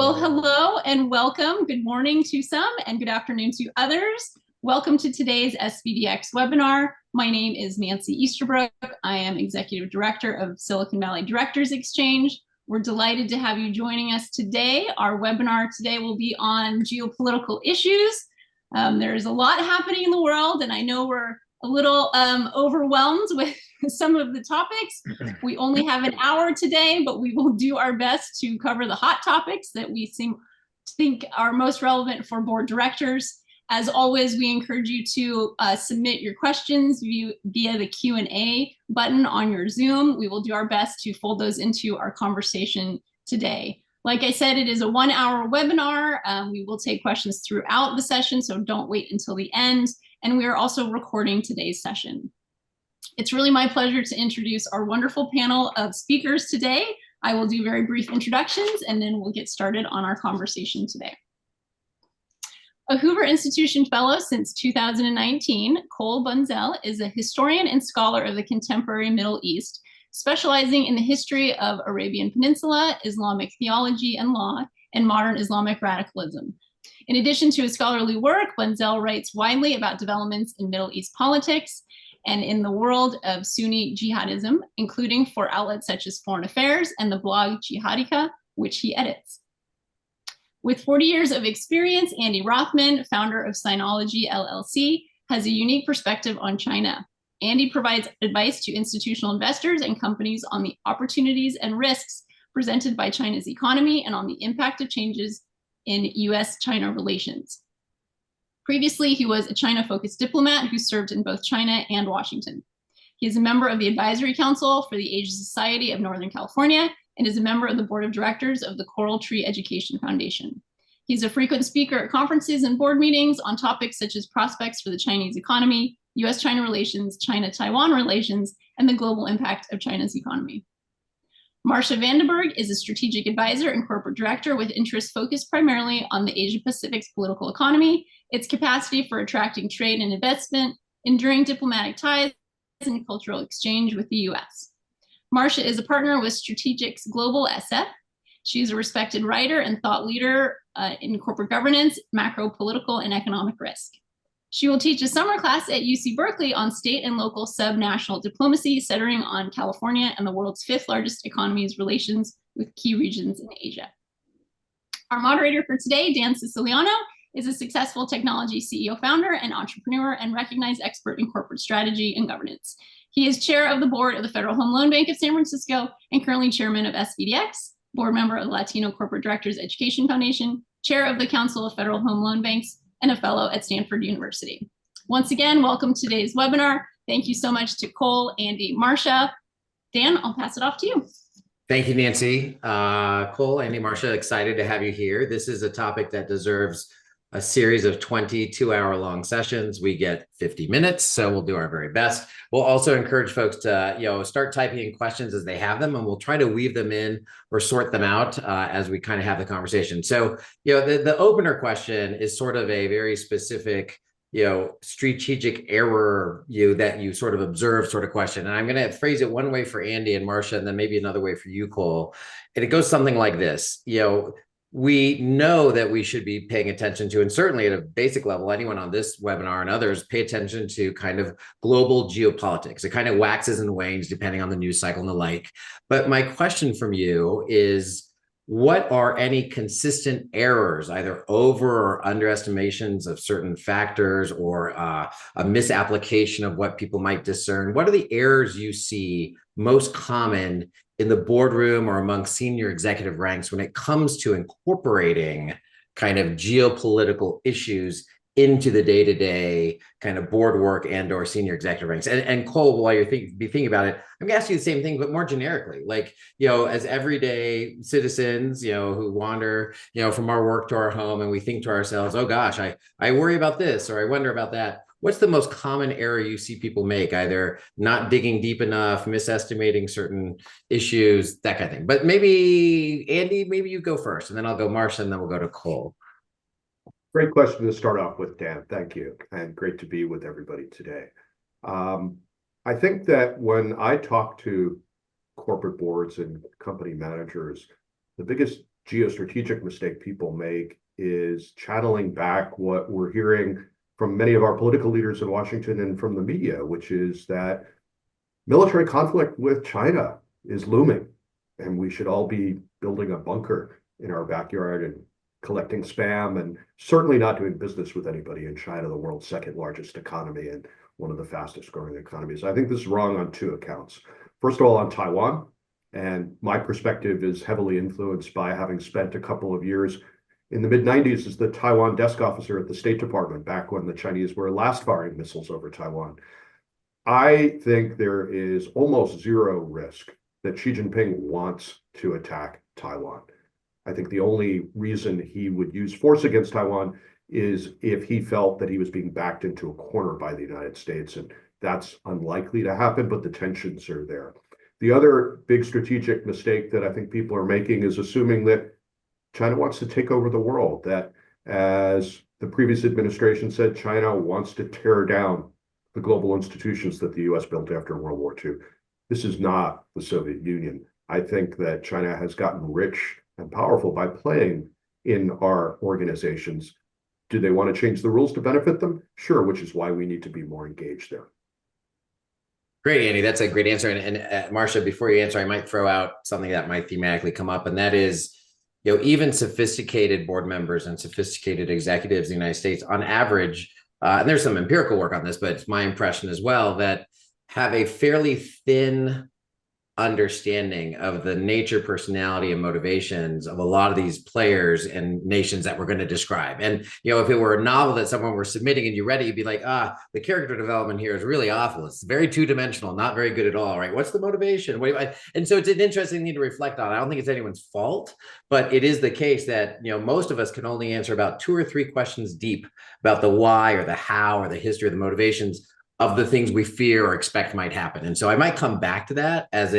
Well, hello and welcome. Good morning to some and good afternoon to others. Welcome to today's SVDX webinar. My name is Nancy Easterbrook. I am Executive Director of Silicon Valley Directors Exchange. We're delighted to have you joining us today. Our webinar today will be on geopolitical issues. There's a lot happening in the world, and I know we're a little overwhelmed with some of the topics. We only have an hour today, but we will do our best to cover the hot topics that we think are most relevant for board directors. As always, we encourage you to submit your questions via the Q&A button on your Zoom. We will do our best to fold those into our conversation today. Like I said, it is a 1-hour webinar. We will take questions throughout the session, so don't wait until the end. And we are also recording today's session. It's really my pleasure to introduce our wonderful panel of speakers today. I will do very brief introductions and then we'll get started on our conversation today. A Hoover Institution Fellow since 2019, Cole Bunzel is a historian and scholar of the contemporary Middle East, specializing in the history of Arabian Peninsula, Islamic theology and law, and modern Islamic radicalism. In addition to his scholarly work, Bunzel writes widely about developments in Middle East politics and in the world of Sunni jihadism, including for outlets such as Foreign Affairs and the blog Jihadika, which he edits. With 40 years of experience, Andy Rothman, founder of Sinology LLC, has a unique perspective on China. Andy provides advice to institutional investors and companies on the opportunities and risks presented by China's economy and on the impact of changes in US-China relations. Previously, he was a China-focused diplomat who served in both China and Washington. He is a member of the Advisory Council for the Asia Society of Northern California and is a member of the board of directors of the Coral Tree Education Foundation. He's a frequent speaker at conferences and board meetings on topics such as prospects for the Chinese economy, US-China relations, China-Taiwan relations, and the global impact of China's economy. Marcia Vandenberg is a strategic advisor and corporate director with interests focused primarily on the Asia-Pacific's political economy, its capacity for attracting trade and investment, enduring diplomatic ties, and cultural exchange with the US. Marcia is a partner with Strategics Global SF. She is a respected writer and thought leader in corporate governance, macro political, and economic risk. She will teach a summer class at UC Berkeley on state and local subnational diplomacy, centering on California and the world's 5th largest economy's relations with key regions in Asia. Our moderator for today, Dan Siciliano, is a successful technology CEO founder and entrepreneur and recognized expert in corporate strategy and governance. He is chair of the board of the Federal Home Loan Bank of San Francisco and currently chairman of SVDX, board member of the Latino Corporate Directors Education Foundation, chair of the Council of Federal Home Loan Banks, and a fellow at Stanford University. Once again, welcome to today's webinar. Thank you so much to Cole, Andy, Marcia. Dan, I'll pass it off to you. Thank you, Nancy. Cole, Andy, Marcia, excited to have you here. This is a topic that deserves a series of 22-hour-long sessions. We get 50 minutes, so we'll do our very best. We'll also encourage folks to start typing in questions as they have them, and we'll try to weave them in or sort them out as we kind of have the conversation. So, the opener question is sort of a very specific, strategic error that you sort of observe sort of question. And I'm going to phrase it one way for Andy and Marcia, and then maybe another way for you, Cole. And it goes something like this. We know that we should be paying attention to, and certainly at a basic level, anyone on this webinar and others pay attention to kind of global geopolitics. It kind of waxes and wanes depending on the news cycle and the like. But my question from you is, what are any consistent errors, either over or underestimations of certain factors or a misapplication of what people might discern? What are the errors you see most common in the boardroom or among senior executive ranks when it comes to incorporating kind of geopolitical issues into the day-to-day kind of board work and or senior executive ranks? And Cole, while you're thinking about it, I'm gonna ask you the same thing, but more generically, like, as everyday citizens, who wander, from our work to our home, and we think to ourselves, oh gosh, I worry about this, or I wonder about that. What's the most common error you see people make, either not digging deep enough, misestimating certain issues, that kind of thing? But maybe, Andy, maybe you go first, and then I'll go Marcia, and then we'll go to Cole. Great question to start off with, Dan. Thank you. And great to be with everybody today. I think that when I talk to corporate boards and company managers, the biggest geostrategic mistake people make is channeling back what we're hearing from many of our political leaders in Washington and from the media, which is that military conflict with China is looming, and we should all be building a bunker in our backyard and collecting spam, and certainly not doing business with anybody in China, the world's second largest economy and one of the fastest growing economies. I think this is wrong on two accounts. First of all, on Taiwan, and my perspective is heavily influenced by having spent a couple of years in the mid-90s as the Taiwan desk officer at the State Department, back when the Chinese were last firing missiles over Taiwan. I think there is almost zero risk that Xi Jinping wants to attack Taiwan. I think the only reason he would use force against Taiwan is if he felt that he was being backed into a corner by the United States, and that's unlikely to happen, but the tensions are there. The other big strategic mistake that I think people are making is assuming that China wants to take over the world, that, as the previous administration said, China wants to tear down the global institutions that the US built after World War II. This is not the Soviet Union. I think that China has gotten rich and powerful by playing in our organizations. Do they want to change the rules to benefit them? Sure, which is why we need to be more engaged there. Great, Andy. That's a great answer. And Marcia, before you answer, I might throw out something that might thematically come up, and that is, even sophisticated board members and sophisticated executives in the United States, on average, and there's some empirical work on this, but it's my impression as well, that have a fairly thin understanding of the nature, personality, and motivations of a lot of these players and nations that we're going to describe. And, if it were a novel that someone were submitting and you read it, you'd be like, the character development here is really awful. It's very two-dimensional, not very good at all, right? What's the motivation? And so it's an interesting thing to reflect on. I don't think it's anyone's fault, but it is the case that, most of us can only answer about 2 or 3 questions deep about the why or the how or the history or the motivations of the things we fear or expect might happen. And so I might come back to that as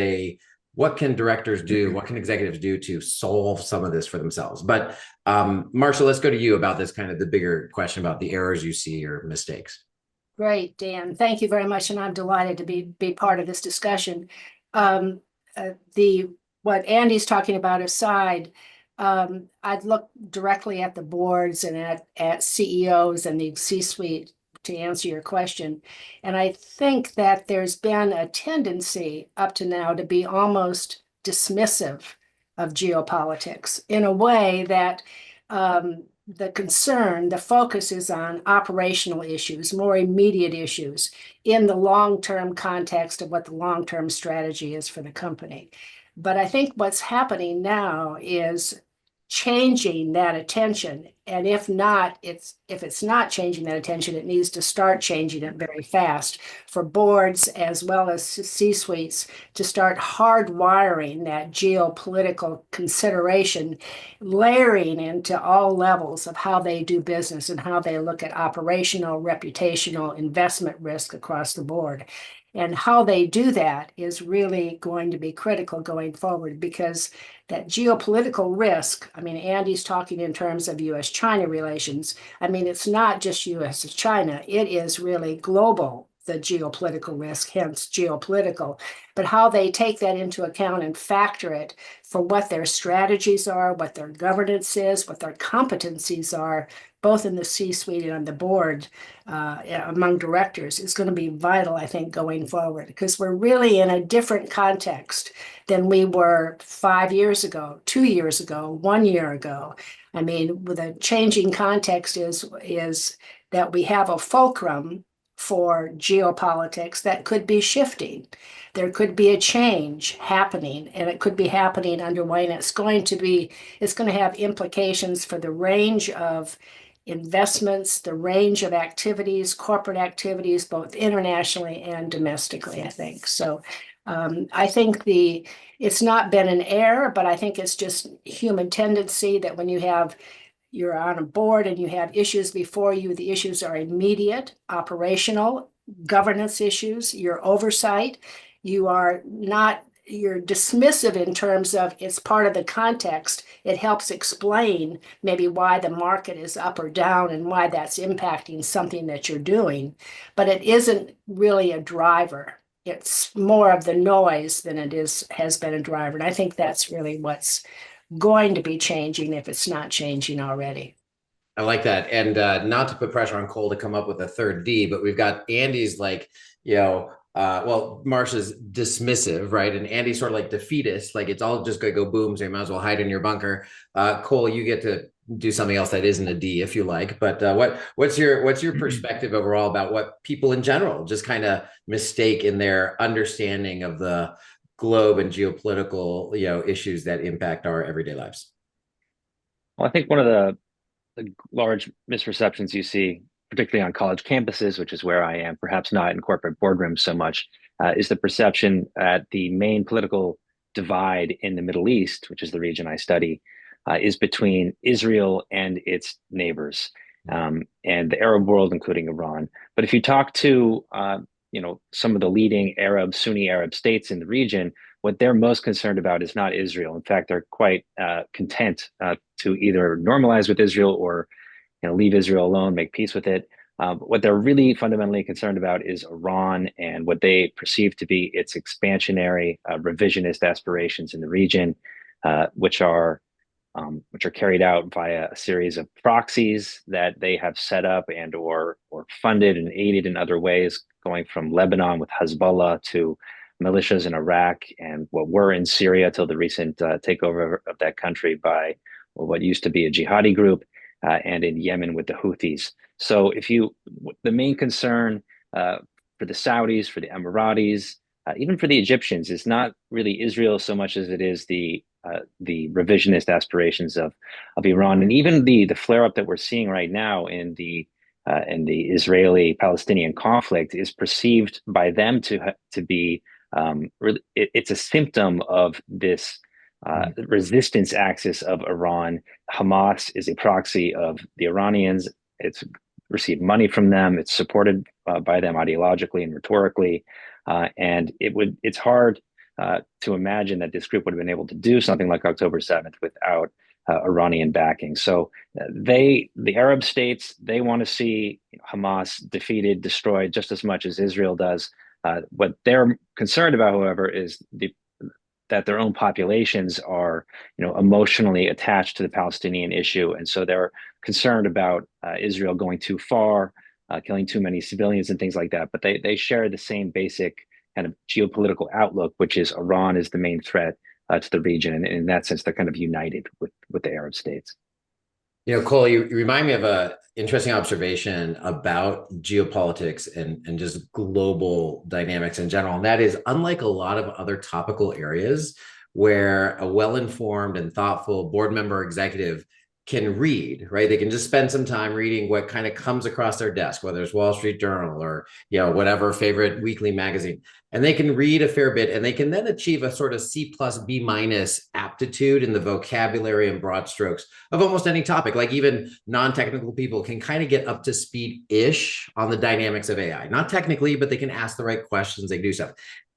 what can directors do? What can executives do to solve some of this for themselves? But Marcia, let's go to you about this kind of the bigger question about the errors you see or mistakes. Great, Dan. Thank you very much. And I'm delighted to be part of this discussion. What Andy's talking about aside, I'd look directly at the boards and at CEOs and the C-suite to answer your question. And I think that there's been a tendency up to now to be almost dismissive of geopolitics in a way that the focus is on operational issues, more immediate issues in the long-term context of what the long-term strategy is for the company. But I think what's happening now is changing that attention. And if it's not changing that attention, it needs to start changing it very fast for boards as well as C-suites to start hardwiring that geopolitical consideration, layering into all levels of how they do business and how they look at operational, reputational, investment risk across the board. And how they do that is really going to be critical going forward, because that geopolitical risk, Andy's talking in terms of US-China relations. It's not just US-China, it is really global, the geopolitical risk, hence geopolitical. But how they take that into account and factor it for what their strategies are, what their governance is, what their competencies are, both in the C-suite and on the board, among directors, is going to be vital, I think, going forward, because we're really in a different context than we were 5 years ago, 2 years ago, 1 year ago. With a changing context is that we have a fulcrum for geopolitics that could be shifting. There could be a change happening, and it could be happening underway, and it's going to have implications for the range of investments, the range of activities, corporate activities, both internationally and domestically, I think. So I think it's not been an error, but I think it's just human tendency that when you're on a board and you have issues before you, the issues are immediate, operational, governance issues, your oversight. You're dismissive in terms of it's part of the context. It helps explain maybe why the market is up or down and why that's impacting something that you're doing, but it isn't really a driver. It's more of the noise than it has been a driver. And I think that's really what's going to be changing if it's not changing already. I like that. And not to put pressure on Cole to come up with a third D, but we've got Andy's like, well, Marsha's dismissive, right? And Andy's sort of like defeatist, like it's all just going to go boom, so you might as well hide in your bunker. Cole, you get to do something else that isn't a D if you like. But what's your perspective overall about what people in general just kind of mistake in their understanding of the globe and geopolitical, issues that impact our everyday lives? Well, I think one of the large misperceptions you see, particularly on college campuses, which is where I am, perhaps not in corporate boardrooms so much, is the perception that the main political divide in the Middle East, which is the region I study, is between Israel and its neighbors, and the Arab world, including Iran. But if you talk to some of the leading Sunni Arab states in the region, what they're most concerned about is not Israel. In fact, they're quite content to either normalize with Israel or leave Israel alone, make peace with it. What they're really fundamentally concerned about is Iran and what they perceive to be its expansionary, revisionist aspirations in the region, which are carried out via a series of proxies that they have set up and or funded and aided in other ways, going from Lebanon with Hezbollah to militias in Iraq and what were in Syria till the recent takeover of that country by what used to be a jihadi group, and in Yemen with the Houthis. So the main concern for the Saudis, for the Emiratis, even for the Egyptians, is not really Israel so much as it is the revisionist aspirations of Iran, and even the flare up that we're seeing right now in the Israeli-Palestinian conflict is perceived by them to be really, it's a symptom of this resistance axis of Iran. Hamas is a proxy of the Iranians. It's received money from them. It's supported by them ideologically and rhetorically, and it's hard to imagine that this group would have been able to do something like October 7th without Iranian backing. So the Arab states, they want to see Hamas defeated, destroyed just as much as Israel does. What they're concerned about, however, is that their own populations are, emotionally attached to the Palestinian issue, and so they're concerned about Israel going too far, killing too many civilians and things like that. But they share the same basic kind of geopolitical outlook, which is Iran is the main threat to the region, and in that sense, they're kind of united with the Arab states. Cole, you remind me of an interesting observation about geopolitics and just global dynamics in general. And that is, unlike a lot of other topical areas where a well-informed and thoughtful board member executive can read, right? They can just spend some time reading what kind of comes across their desk, whether it's Wall Street Journal or, whatever favorite weekly magazine. And they can read a fair bit, and they can then achieve a sort of C+ B- aptitude in the vocabulary and broad strokes of almost any topic. Like even non-technical people can kind of get up to speed-ish on the dynamics of AI. Not technically, but they can ask the right questions, they can do stuff.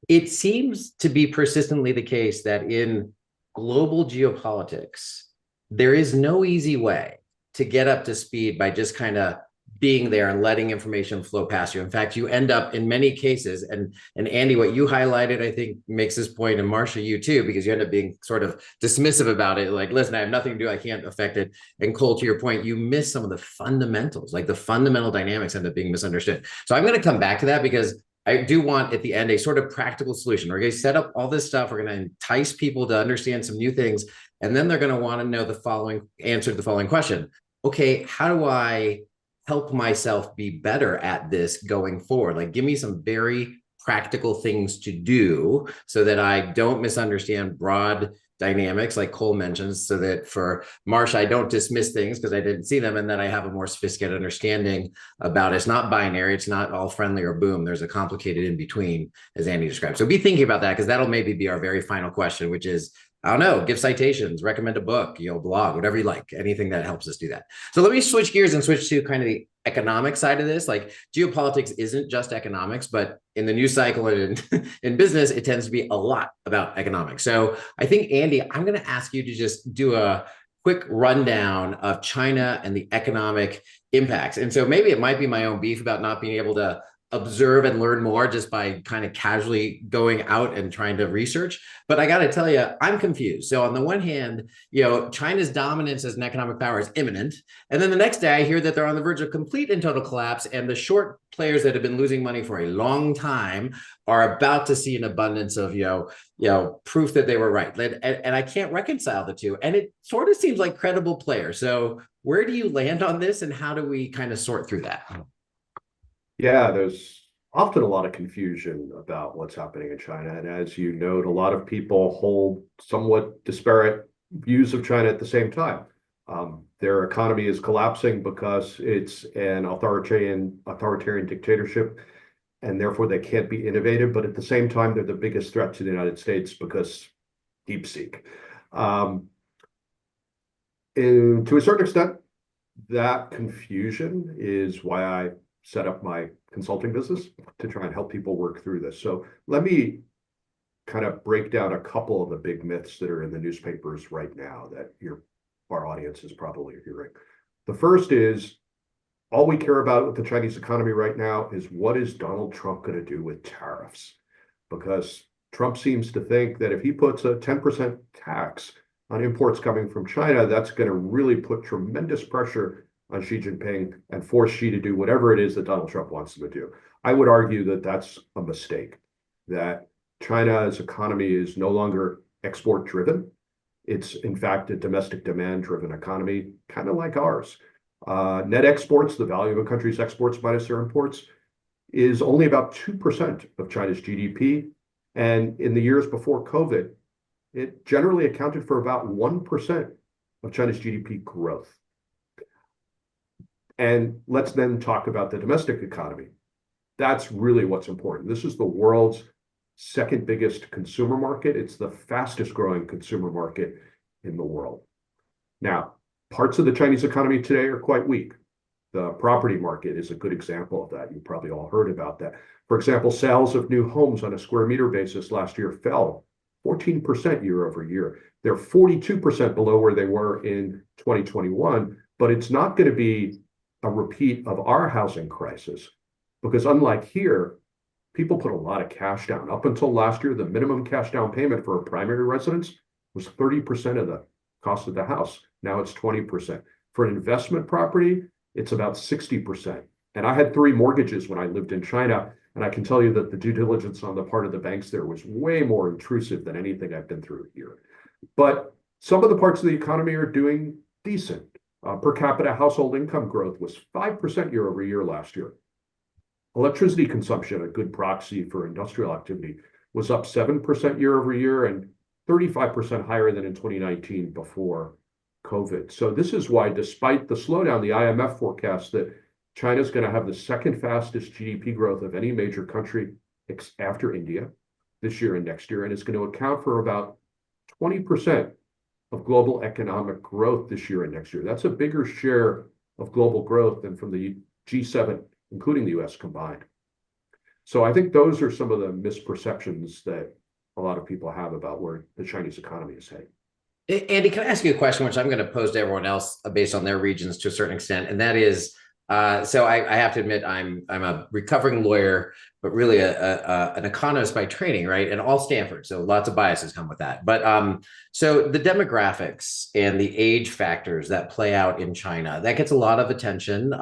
It seems to be persistently the case that in global geopolitics, there is no easy way to get up to speed by just kind of being there and letting information flow past you. In fact, you end up in many cases, and Andy, what you highlighted, I think makes this point, and Marsha, you too, because you end up being sort of dismissive about it. Like, listen, I have nothing to do. I can't affect it. And Cole, to your point, you miss some of the fundamentals, like the fundamental dynamics end up being misunderstood. So I'm going to come back to that because I do want at the end a sort of practical solution. We're going to set up all this stuff. We're going to entice people to understand some new things. And then they're going to want to know the answer to the following question. Okay, how do I help myself be better at this going forward? Like, give me some very practical things to do so that I don't misunderstand broad dynamics like Cole mentions, so that for Marsha, I don't dismiss things because I didn't see them, and then I have a more sophisticated understanding about it. It's not binary. It's not all friendly or boom. There's a complicated in between, as Andy described. So be thinking about that, because that'll maybe be our very final question, which is, I don't know, give citations, recommend a book, blog, whatever you like, anything that helps us do that. So let me switch gears and switch to kind of the economic side of this. Like, geopolitics isn't just economics, but in the news cycle and in business, it tends to be a lot about economics. So I think, Andy, I'm going to ask you to just do a quick rundown of China and the economic impacts. And so maybe it might be my own beef about not being able to observe and learn more just by kind of casually going out and trying to research. But I got to tell you, I'm confused. So on the one hand, China's dominance as an economic power is imminent. And then the next day I hear that they're on the verge of complete and total collapse. And the short players that have been losing money for a long time are about to see an abundance of, proof that they were right. And I can't reconcile the two. And it sort of seems like credible players. So where do you land on this, and how do we kind of sort through that? Yeah, there's often a lot of confusion about what's happening in China. And as you note, a lot of people hold somewhat disparate views of China at the same time. Their economy is collapsing because it's an authoritarian dictatorship, and therefore they can't be innovative. But at the same time, they're the biggest threat to the United States because DeepSeek. To a certain extent, that confusion is why I set up my consulting business, to try and help people work through this. So let me kind of break down a couple of the big myths that are in the newspapers right now that our audience is probably hearing. The first is, all we care about with the Chinese economy right now is, what is Donald Trump going to do with tariffs? Because Trump seems to think that if he puts a 10% tax on imports coming from China, that's going to really put tremendous pressure on Xi Jinping and force Xi to do whatever it is that Donald Trump wants him to do. I would argue that that's a mistake, that China's economy is no longer export driven. It's in fact a domestic demand driven economy, kind of like ours. Net exports, the value of a country's exports minus their imports, is only about 2% of China's GDP. And in the years before COVID, it generally accounted for about 1% of China's GDP growth. And let's then talk about the domestic economy. That's really what's important. This is the world's second biggest consumer market. It's the fastest growing consumer market in the world. Now, parts of the Chinese economy today are quite weak. The property market is a good example of that. You probably all heard about that. For example, sales of new homes on a square meter basis last year fell 14% year over year. They're 42% below where they were in 2021, but it's not going to be a repeat of our housing crisis, because unlike here, people put a lot of cash down. Up until last year, the minimum cash down payment for a primary residence was 30% of the cost of the house. Now it's 20%. For an investment property, it's about 60%. And I had 3 mortgages when I lived in China, and I can tell you that the due diligence on the part of the banks there was way more intrusive than anything I've been through here. But some of the parts of the economy are doing decent. Per capita household income growth was 5% year over year last year. Electricity consumption, a good proxy for industrial activity, was up 7% year over year and 35% higher than in 2019 before COVID. So this is why, despite the slowdown, the IMF forecasts that China's going to have the second fastest GDP growth of any major country after India this year and next year, and it's going to account for about 20% of global economic growth this year and next year. That's a bigger share of global growth than from the G7, including the US combined. So I think those are some of the misperceptions that a lot of people have about where the Chinese economy is heading. Andy, can I ask you a question, which I'm going to pose to everyone else based on their regions to a certain extent, and that is, so I have to admit I'm a recovering lawyer, but really an economist by training, right? And all Stanford, so lots of biases come with that. But so the demographics and the age factors that play out in China, that gets a lot of attention.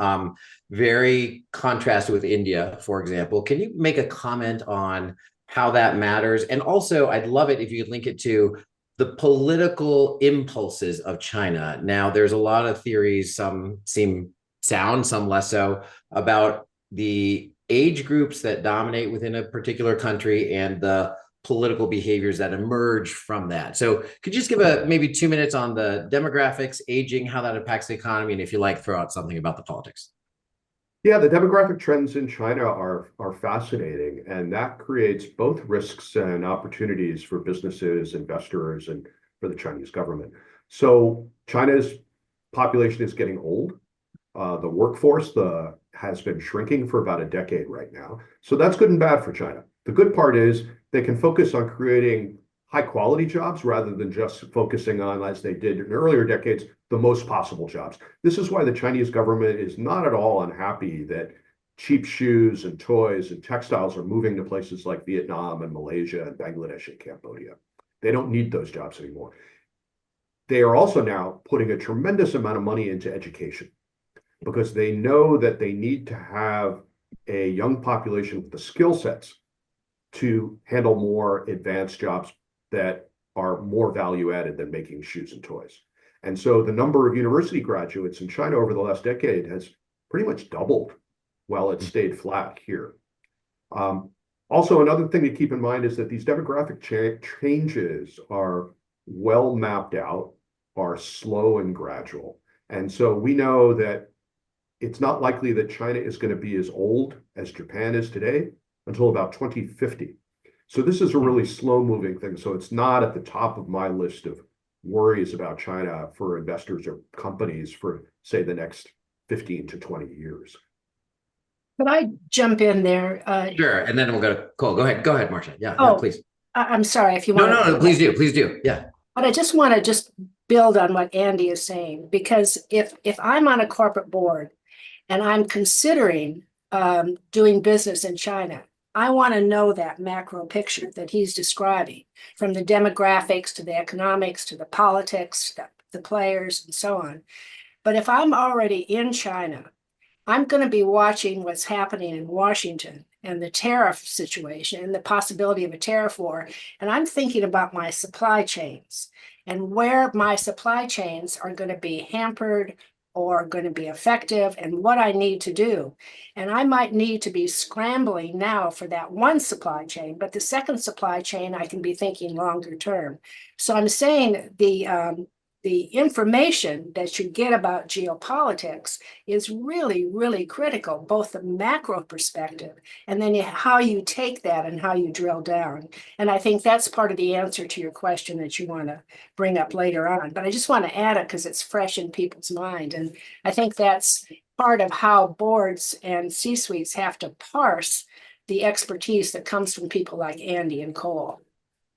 Very contrasted with India, for example. Can you make a comment on how that matters? And also, I'd love it if you could link it to the political impulses of China. Now, there's a lot of theories, some seem sound, some less so, about the age groups that dominate within a particular country and the political behaviors that emerge from that. So could you just give maybe 2 minutes on the demographics, aging, how that impacts the economy, and if you like, throw out something about the politics? Yeah, the demographic trends in China are fascinating, and that creates both risks and opportunities for businesses, investors, and for the Chinese government. So China's population is getting old. The workforce has been shrinking for about a decade right now. So that's good and bad for China. The good part is they can focus on creating high quality jobs rather than just focusing on, as they did in earlier decades, the most possible jobs. This is why the Chinese government is not at all unhappy that cheap shoes and toys and textiles are moving to places like Vietnam and Malaysia and Bangladesh and Cambodia. They don't need those jobs anymore. They are also now putting a tremendous amount of money into education because they know that they need to have a young population with the skill sets to handle more advanced jobs that are more value added than making shoes and toys. And so the number of university graduates in China over the last decade has pretty much doubled while it stayed flat here. Also, another thing to keep in mind is that these demographic changes are well mapped out, are slow and gradual. And so we know that it's not likely that China is going to be as old as Japan is today until about 2050. So this is a really slow moving thing. So it's not at the top of my list of worries about China for investors or companies for, say, the next 15 to 20 years. Could I jump in there? Sure, and then we'll go to Cole. Go ahead, Marcia. Yeah, please. I'm sorry if you No, want. no, please do. Yeah. But I just want to build on what Andy is saying, because if I'm on a corporate board and I'm considering doing business in China, I want to know that macro picture that he's describing, from the demographics to the economics to the politics, the players and so on. But if I'm already in China, I'm going to be watching what's happening in Washington and the tariff situation and the possibility of a tariff war. And I'm thinking about my supply chains and where my supply chains are going to be hampered or going to be effective and what I need to do. And I might need to be scrambling now for that one supply chain, but the second supply chain, I can be thinking longer term. So I'm saying the information that you get about geopolitics is really, really critical, both the macro perspective and then how you take that and how you drill down. And I think that's part of the answer to your question that you want to bring up later on. But I just want to add it because it's fresh in people's mind. And I think that's part of how boards and C-suites have to parse the expertise that comes from people like Andy and Cole.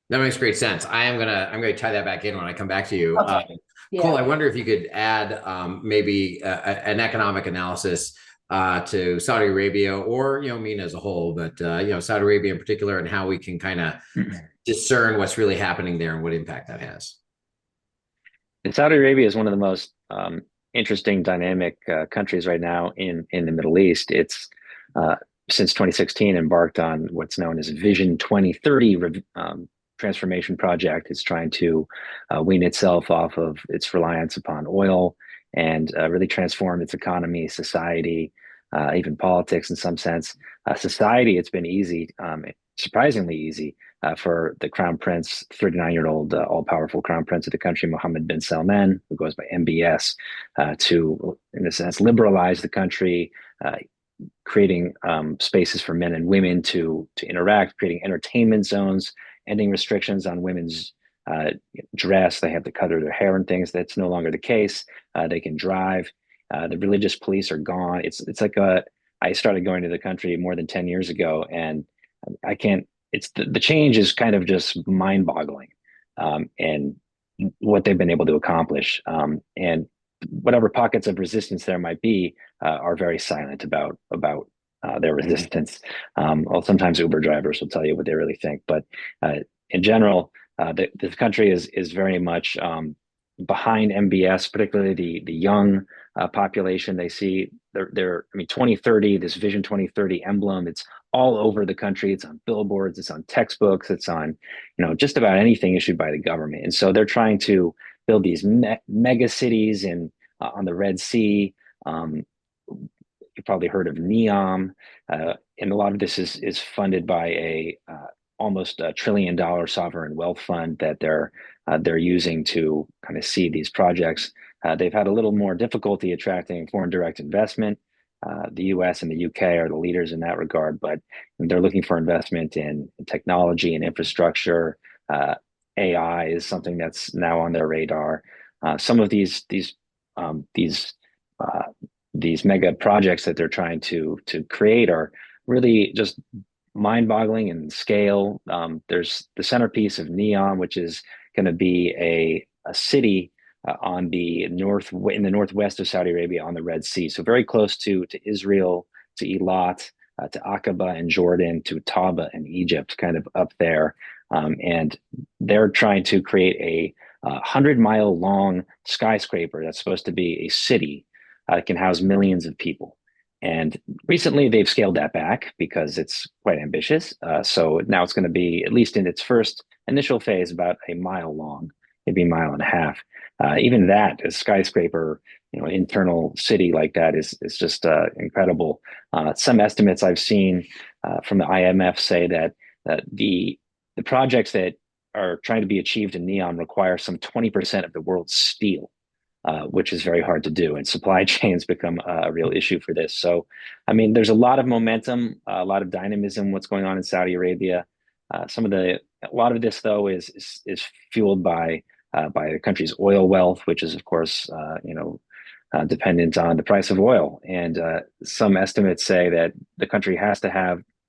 That makes great sense. I'm gonna tie that back in when I come back to you. Okay. Cole, I wonder if you could add maybe an economic analysis to Saudi Arabia, or MENA as a whole, but Saudi Arabia in particular, and how we can kind of discern what's really happening there and what impact that has. And Saudi Arabia is one of the most interesting, dynamic countries right now in the Middle East. It's since 2016 embarked on what's known as Vision 2030 transformation project. It's trying to wean itself off of its reliance upon oil and really transform its economy, society, even politics in some sense. Society, it's been easy, surprisingly easy, for the crown prince, 39-year-old all-powerful crown prince of the country, Mohammed bin Salman, who goes by MBS, to, in a sense, liberalize the country, creating spaces for men and women to interact, creating entertainment zones, ending restrictions on women's dress. They have to cut their hair and things. That's no longer the case. They can drive. The religious police are gone. It's like I started going to the country more than 10 years ago, and I can't. It's the change is kind of just mind-boggling, and what they've been able to accomplish. And whatever pockets of resistance there might be are very silent about their resistance. Well, sometimes Uber drivers will tell you what they really think, but in general, the country is very much behind MBS, particularly the young population. They see they're 2030, this Vision 2030 emblem. It's all over the country. It's on billboards. It's on textbooks. It's on just about anything issued by the government. And so they're trying to build these mega cities on the Red Sea. You've probably heard of NEOM, and a lot of this is funded by a almost $1 trillion sovereign wealth fund that they're using to kind of seed these projects. They've had a little more difficulty attracting foreign direct investment. The US and the UK are the leaders in that regard, but they're looking for investment in technology and infrastructure. AI is something that's now on their radar. Some of these mega projects that they're trying to create are really just mind-boggling in scale. There's the centerpiece of NEOM, which is going to be a city in the northwest of Saudi Arabia on the Red Sea, so very close to Israel, to Eilat, to Aqaba and Jordan, to Taba and Egypt, kind of up there. And they're trying to create a 100-mile long skyscraper that's supposed to be a city that can house millions of people. And recently they've scaled that back because it's quite ambitious. So now it's going to be, at least in its first initial phase, about a mile long, maybe a mile and a half. Even that, a skyscraper, internal city like that is just incredible. Some estimates I've seen from the IMF say that the projects that are trying to be achieved in NEOM require some 20% of the world's steel, which is very hard to do. And supply chains become a real issue for this. So, I mean, there's a lot of momentum, a lot of dynamism, what's going on in Saudi Arabia. A lot of this, though, is fueled by the country's oil wealth, which is, of course, dependent on the price of oil. And some estimates say that the country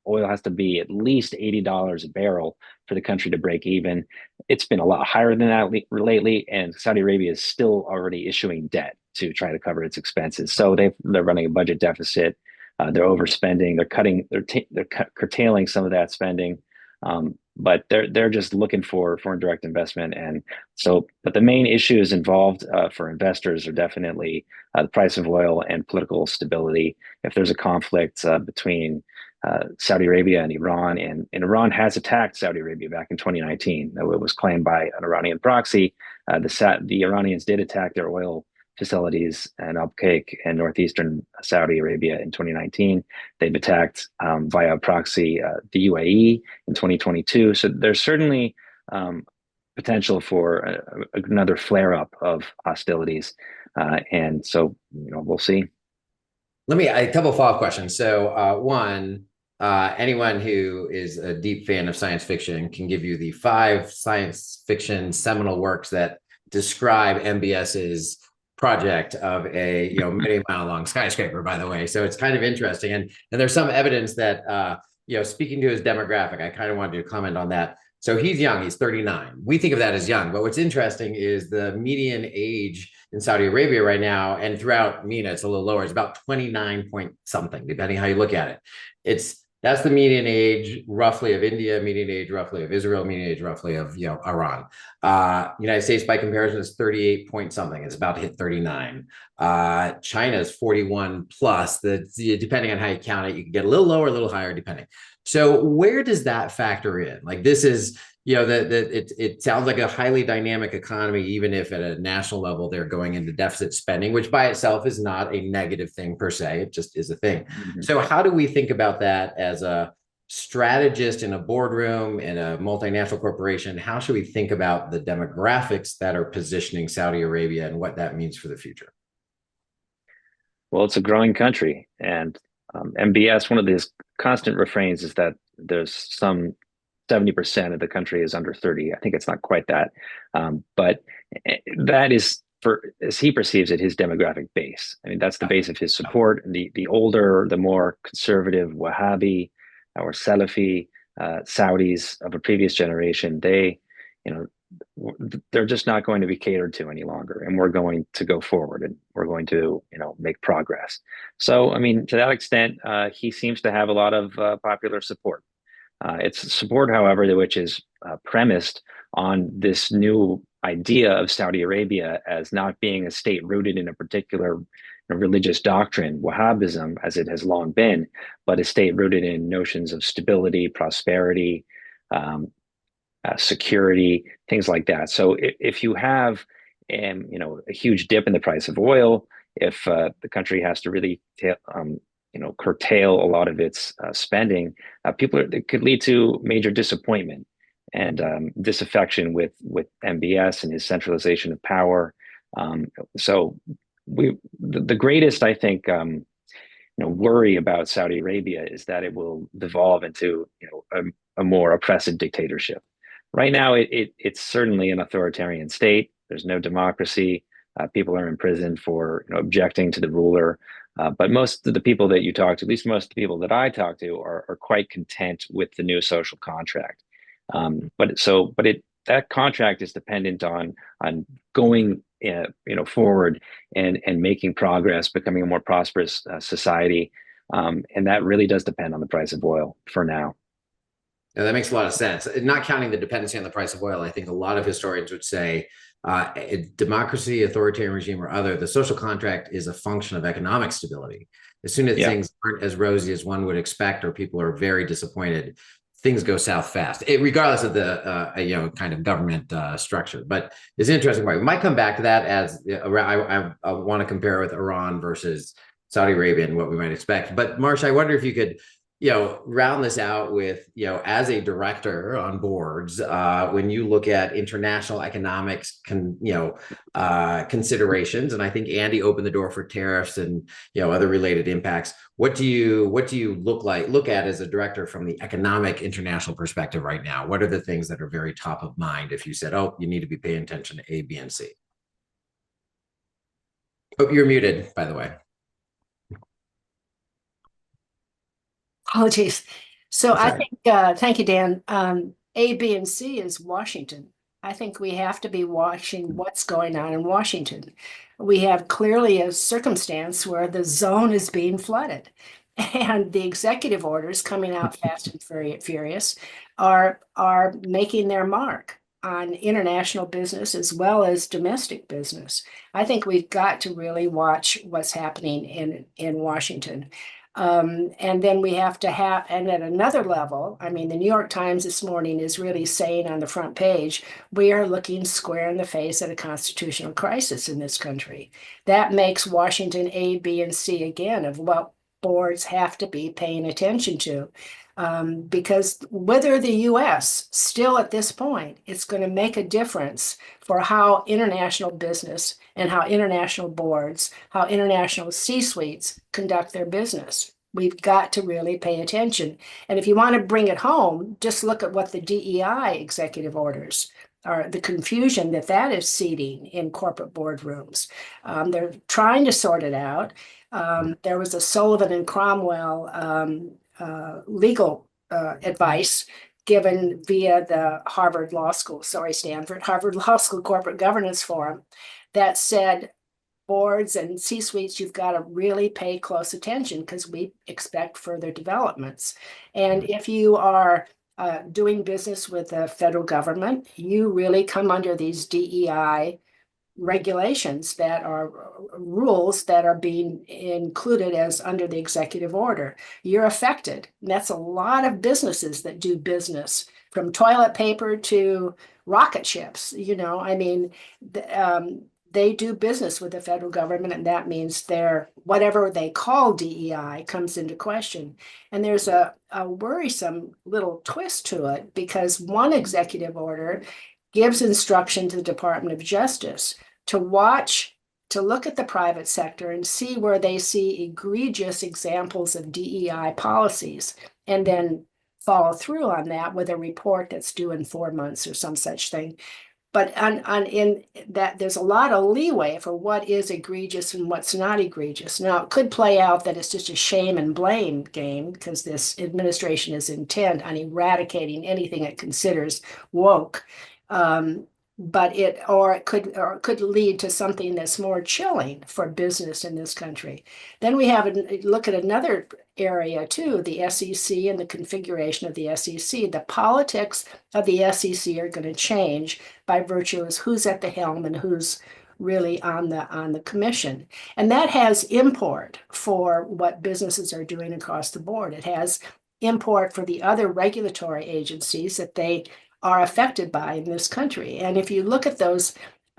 oil has to be at least $80 a barrel for the country to break even. It's been a lot higher than that lately, and Saudi Arabia is still already issuing debt to try to cover its expenses. So they're running a budget deficit. They're overspending. They're curtailing some of that spending. But they're just looking for foreign direct investment. And so, but the main issues involved for investors are definitely the price of oil and political stability. If there's a conflict between Saudi Arabia and Iran, and Iran has attacked Saudi Arabia back in 2019, though it was claimed by an Iranian proxy. The Iranians did attack their oil facilities in Abqaiq and northeastern Saudi Arabia in 2019. They've attacked via proxy the UAE in 2022. So there's certainly potential for another flare-up of hostilities, and so we'll see. A couple of follow-up questions. So one, anyone who is a deep fan of science fiction can give you the 5 science fiction seminal works that describe MBS's project of a many mile long skyscraper, by the way. So it's kind of interesting, and there's some evidence that speaking to his demographic, I kind of wanted to comment on that. So he's young, he's 39. We think of that as young, but what's interesting is the median age in Saudi Arabia right now, and throughout MENA, it's a little lower. It's about 29 point something, depending how you look at it. That's the median age roughly of India, median age roughly of Israel, median age roughly of Iran. United States, by comparison, is 38 point something. It's about to hit 39. China is 41 plus. Depending on how you count it, you can get a little lower, a little higher, depending. So where does that factor in? Like, this is it sounds like a highly dynamic economy, even if at a national level they're going into deficit spending, which by itself is not a negative thing per se. It just is a thing. Mm-hmm. So how do we think about that as a strategist in a boardroom in a multinational corporation? How should we think about the demographics that are positioning Saudi Arabia and what that means for the future? Well, it's a growing country, and MBS, one of these constant refrains is that there's some 70% of the country is under 30. I think it's not quite that. But that is, as he perceives it, his demographic base. I mean, that's the base of his support. The older, the more conservative Wahhabi or Salafi Saudis of a previous generation, they're just not going to be catered to any longer. And we're going to go forward, and we're going to, make progress. So, I mean, to that extent, he seems to have a lot of popular support. It's support, however, which is premised on this new idea of Saudi Arabia as not being a state rooted in a particular religious doctrine, Wahhabism, as it has long been, but a state rooted in notions of stability, prosperity, security, things like that. So if you have a huge dip in the price of oil, if the country has to really curtail a lot of its spending, it could lead to major disappointment and disaffection with MBS and his centralization of power. So the greatest, I think, worry about Saudi Arabia is that it will devolve into a more oppressive dictatorship. Right now, it's certainly an authoritarian state. There's no democracy. People are imprisoned for objecting to the ruler. But most of the people that you talk to, at least most of the people that I talk to, are quite content with the new social contract. That contract is dependent on going forward and making progress, becoming a more prosperous society. And that really does depend on the price of oil for now. Yeah, that makes a lot of sense. Not counting the dependency on the price of oil, I think a lot of historians would say democracy, authoritarian regime, or other, the social contract is a function of economic stability. As soon as things aren't as rosy as one would expect, or people are very disappointed, things go south fast, regardless of the kind of government structure. But it's an interesting point. We might come back to that as I want to compare with Iran versus Saudi Arabia and what we might expect. But Marcia, I wonder if you could round this out with, as a director on boards, when you look at international economics, considerations, and I think Andy opened the door for tariffs and, other related impacts. What do you look at as a director from the economic international perspective right now? What are the things that are very top of mind if you said, oh, you need to be paying attention to A, B, and C? Oh, you're muted, by the way. Apologies. So I think, thank you, Dan. A, B, and C is Washington. I think we have to be watching what's going on in Washington. We have clearly a circumstance where the zone is being flooded, and the executive orders coming out fast and furious are making their mark on international business as well as domestic business. I think we've got to really watch what's happening in Washington. And then we have to have, and at another level, I mean, the New York Times this morning is really saying on the front page, we are looking square in the face at a constitutional crisis in this country. That makes Washington A, B, and C again of what boards have to be paying attention to. Because whether the US still at this point, it's going to make a difference for how international business and how international boards, how international C-suites conduct their business. We've got to really pay attention. And if you want to bring it home, just look at what the DEI executive orders are, the confusion that is seeding in corporate boardrooms. They're trying to sort it out. There was a Sullivan and Cromwell legal advice given via the Harvard Law School Corporate Governance Forum that said boards and C-suites, you've got to really pay close attention because we expect further developments. And if you are doing business with the federal government, you really come under these DEI regulations that are rules that are being included as under the executive order. You're affected. And that's a lot of businesses that do business from toilet paper to rocket ships. I mean, they do business with the federal government, and that means whatever they call DEI comes into question. And there's a worrisome little twist to it because one executive order gives instruction to the Department of Justice to look at the private sector and see where they see egregious examples of DEI policies, and then follow through on that with a report that's due in 4 months or some such thing. But in that, there's a lot of leeway for what is egregious and what's not egregious. Now, it could play out that it's just a shame and blame game because this administration is intent on eradicating anything it considers woke. But it could lead to something that's more chilling for business in this country. Then we have a look at another area too, the SEC and the configuration of the SEC. The politics of the SEC are going to change by virtue of who's at the helm and who's really on the commission. And that has import for what businesses are doing across the board. It has import for the other regulatory agencies that they are affected by in this country. And if you look at those,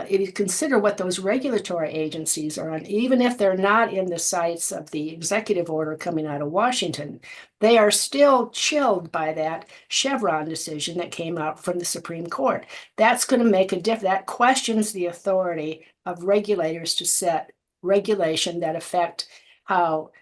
if you consider what those regulatory agencies are on, even if they're not in the sights of the executive order coming out of Washington, they are still chilled by that Chevron decision that came out from the Supreme Court. That's going to make a difference. That questions the authority of regulators to set regulation that affect how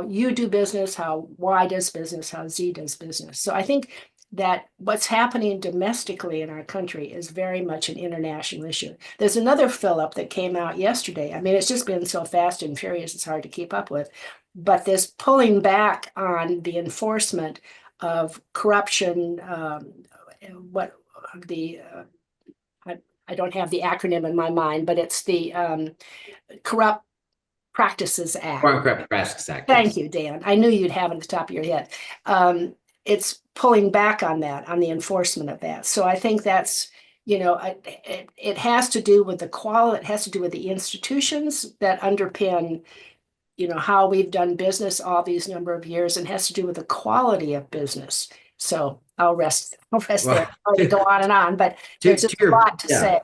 you do business, how Y does business, how Z does business. So I think that what's happening domestically in our country is very much an international issue. There's another fill-up that came out yesterday. I mean, it's just been so fast and furious, it's hard to keep up with. But this pulling back on the enforcement of corruption, I don't have the acronym in my mind, but it's the corrupt Practices Act. Foreign Corrupt Practices Act. Thank yes. you, Dan. I knew you'd have it at the top of your head. It's pulling back on that, on the enforcement of that. So I think that's, it has to do with the quality, it has to do with the institutions that underpin, how we've done business all these number of years, and has to do with the quality of business. So I'll rest there. I'll go on and on, but there's just a lot to say.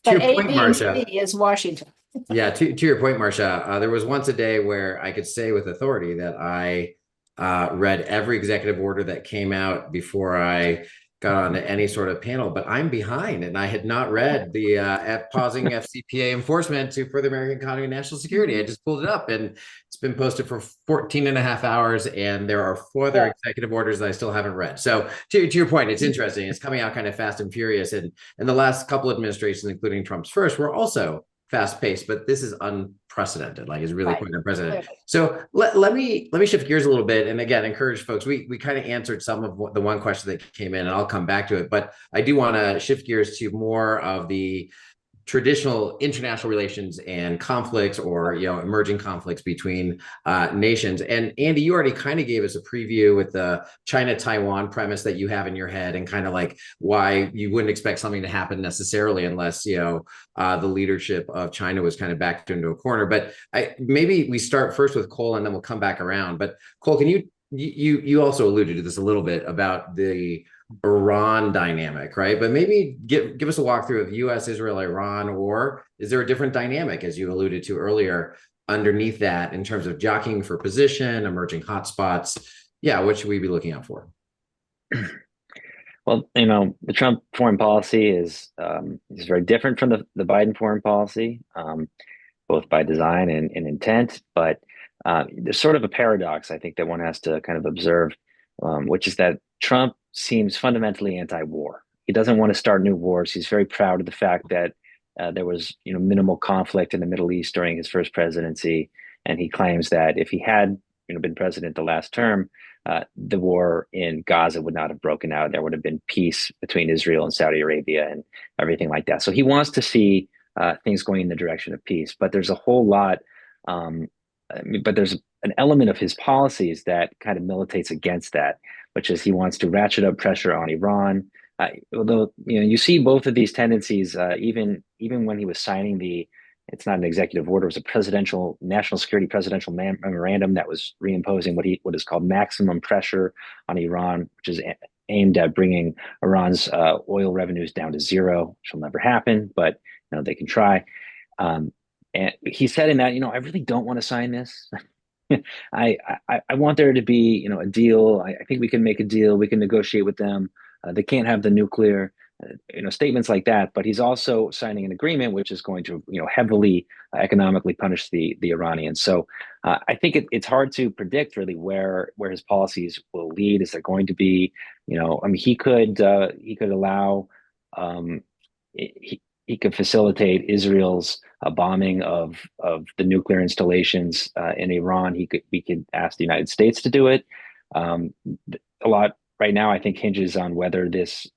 But To your point, A, B, and C Marcia, is Washington. yeah, to your point, Marcia, there was once a day where I could say with authority that I read every executive order that came out before I got on any sort of panel, but I'm behind and I had not read the pausing FCPA enforcement to further American economy and national security. I just pulled it up and it's been posted for 14 and a half hours and there are 4 other executive orders that I still haven't read. So to your point, it's interesting. It's coming out kind of fast and furious. And the last couple of administrations, including Trump's first, were also fast paced, but this is unprecedented. Like, it's really quite unprecedented. So let me shift gears a little bit, and again, encourage folks. We kind of answered some of the one question that came in, and I'll come back to it. But I do want to shift gears to more of the traditional international relations and conflicts, or emerging conflicts between nations. And Andy, you already kind of gave us a preview with the China-Taiwan premise that you have in your head, and kind of like why you wouldn't expect something to happen necessarily unless the leadership of China was kind of backed into a corner. But maybe we start first with Cole, and then we'll come back around. But Cole, can you also alluded to this a little bit about the Iran dynamic, right? But maybe give us a walkthrough of US, Israel, Iran, or is there a different dynamic, as you alluded to earlier, underneath that in terms of jockeying for position, emerging hotspots? Yeah, what should we be looking out for? Well, the Trump foreign policy is very different from the Biden foreign policy, both by design and intent. But there's sort of a paradox, I think, that one has to kind of observe, which is that Trump seems fundamentally anti-war. He doesn't want to start new wars. He's very proud of the fact that there was minimal conflict in the Middle East during his first presidency, and he claims that if he had been president the last term, the war in Gaza would not have broken out. There would have been peace between Israel and Saudi Arabia and everything like that. So he wants to see things going in the direction of peace. But there's a whole lot, but there's an element of his policies that kind of militates against that, which is he wants to ratchet up pressure on Iran. Although you see both of these tendencies, even when he was signing it's not an executive order, it was a presidential national security presidential memorandum that was reimposing what is called maximum pressure on Iran, which is aimed at bringing Iran's oil revenues down to zero, which will never happen, but they can try. And he said in that, I really don't want to sign this. I want there to be, a deal. I think we can make a deal. We can negotiate with them. They can't have the nuclear, statements like that. But he's also signing an agreement which is going to, heavily economically punish the Iranians. So I think it's hard to predict really where his policies will lead. Is there going to be, he could allow, he could facilitate Israel's bombing of the nuclear installations in Iran. We could ask the United States to do it. A lot right now, I think, hinges on whether this,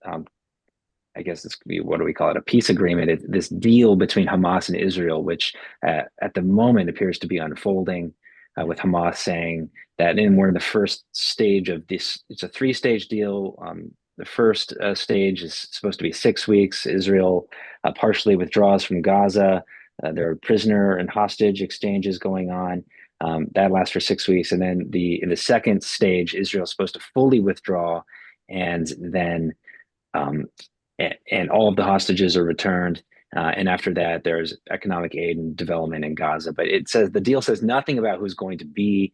I guess this could be, what do we call it, a peace agreement, this deal between Hamas and Israel, which at the moment appears to be unfolding, with Hamas saying that we're in the first stage of this. It's a 3-stage deal. The first stage is supposed to be 6 weeks. Israel partially withdraws from Gaza. There are prisoner and hostage exchanges going on. That lasts for 6 weeks. And then in the second stage, Israel is supposed to fully withdraw, and then and all of the hostages are returned. And after that, there's economic aid and development in Gaza. But the deal says nothing about who's going to be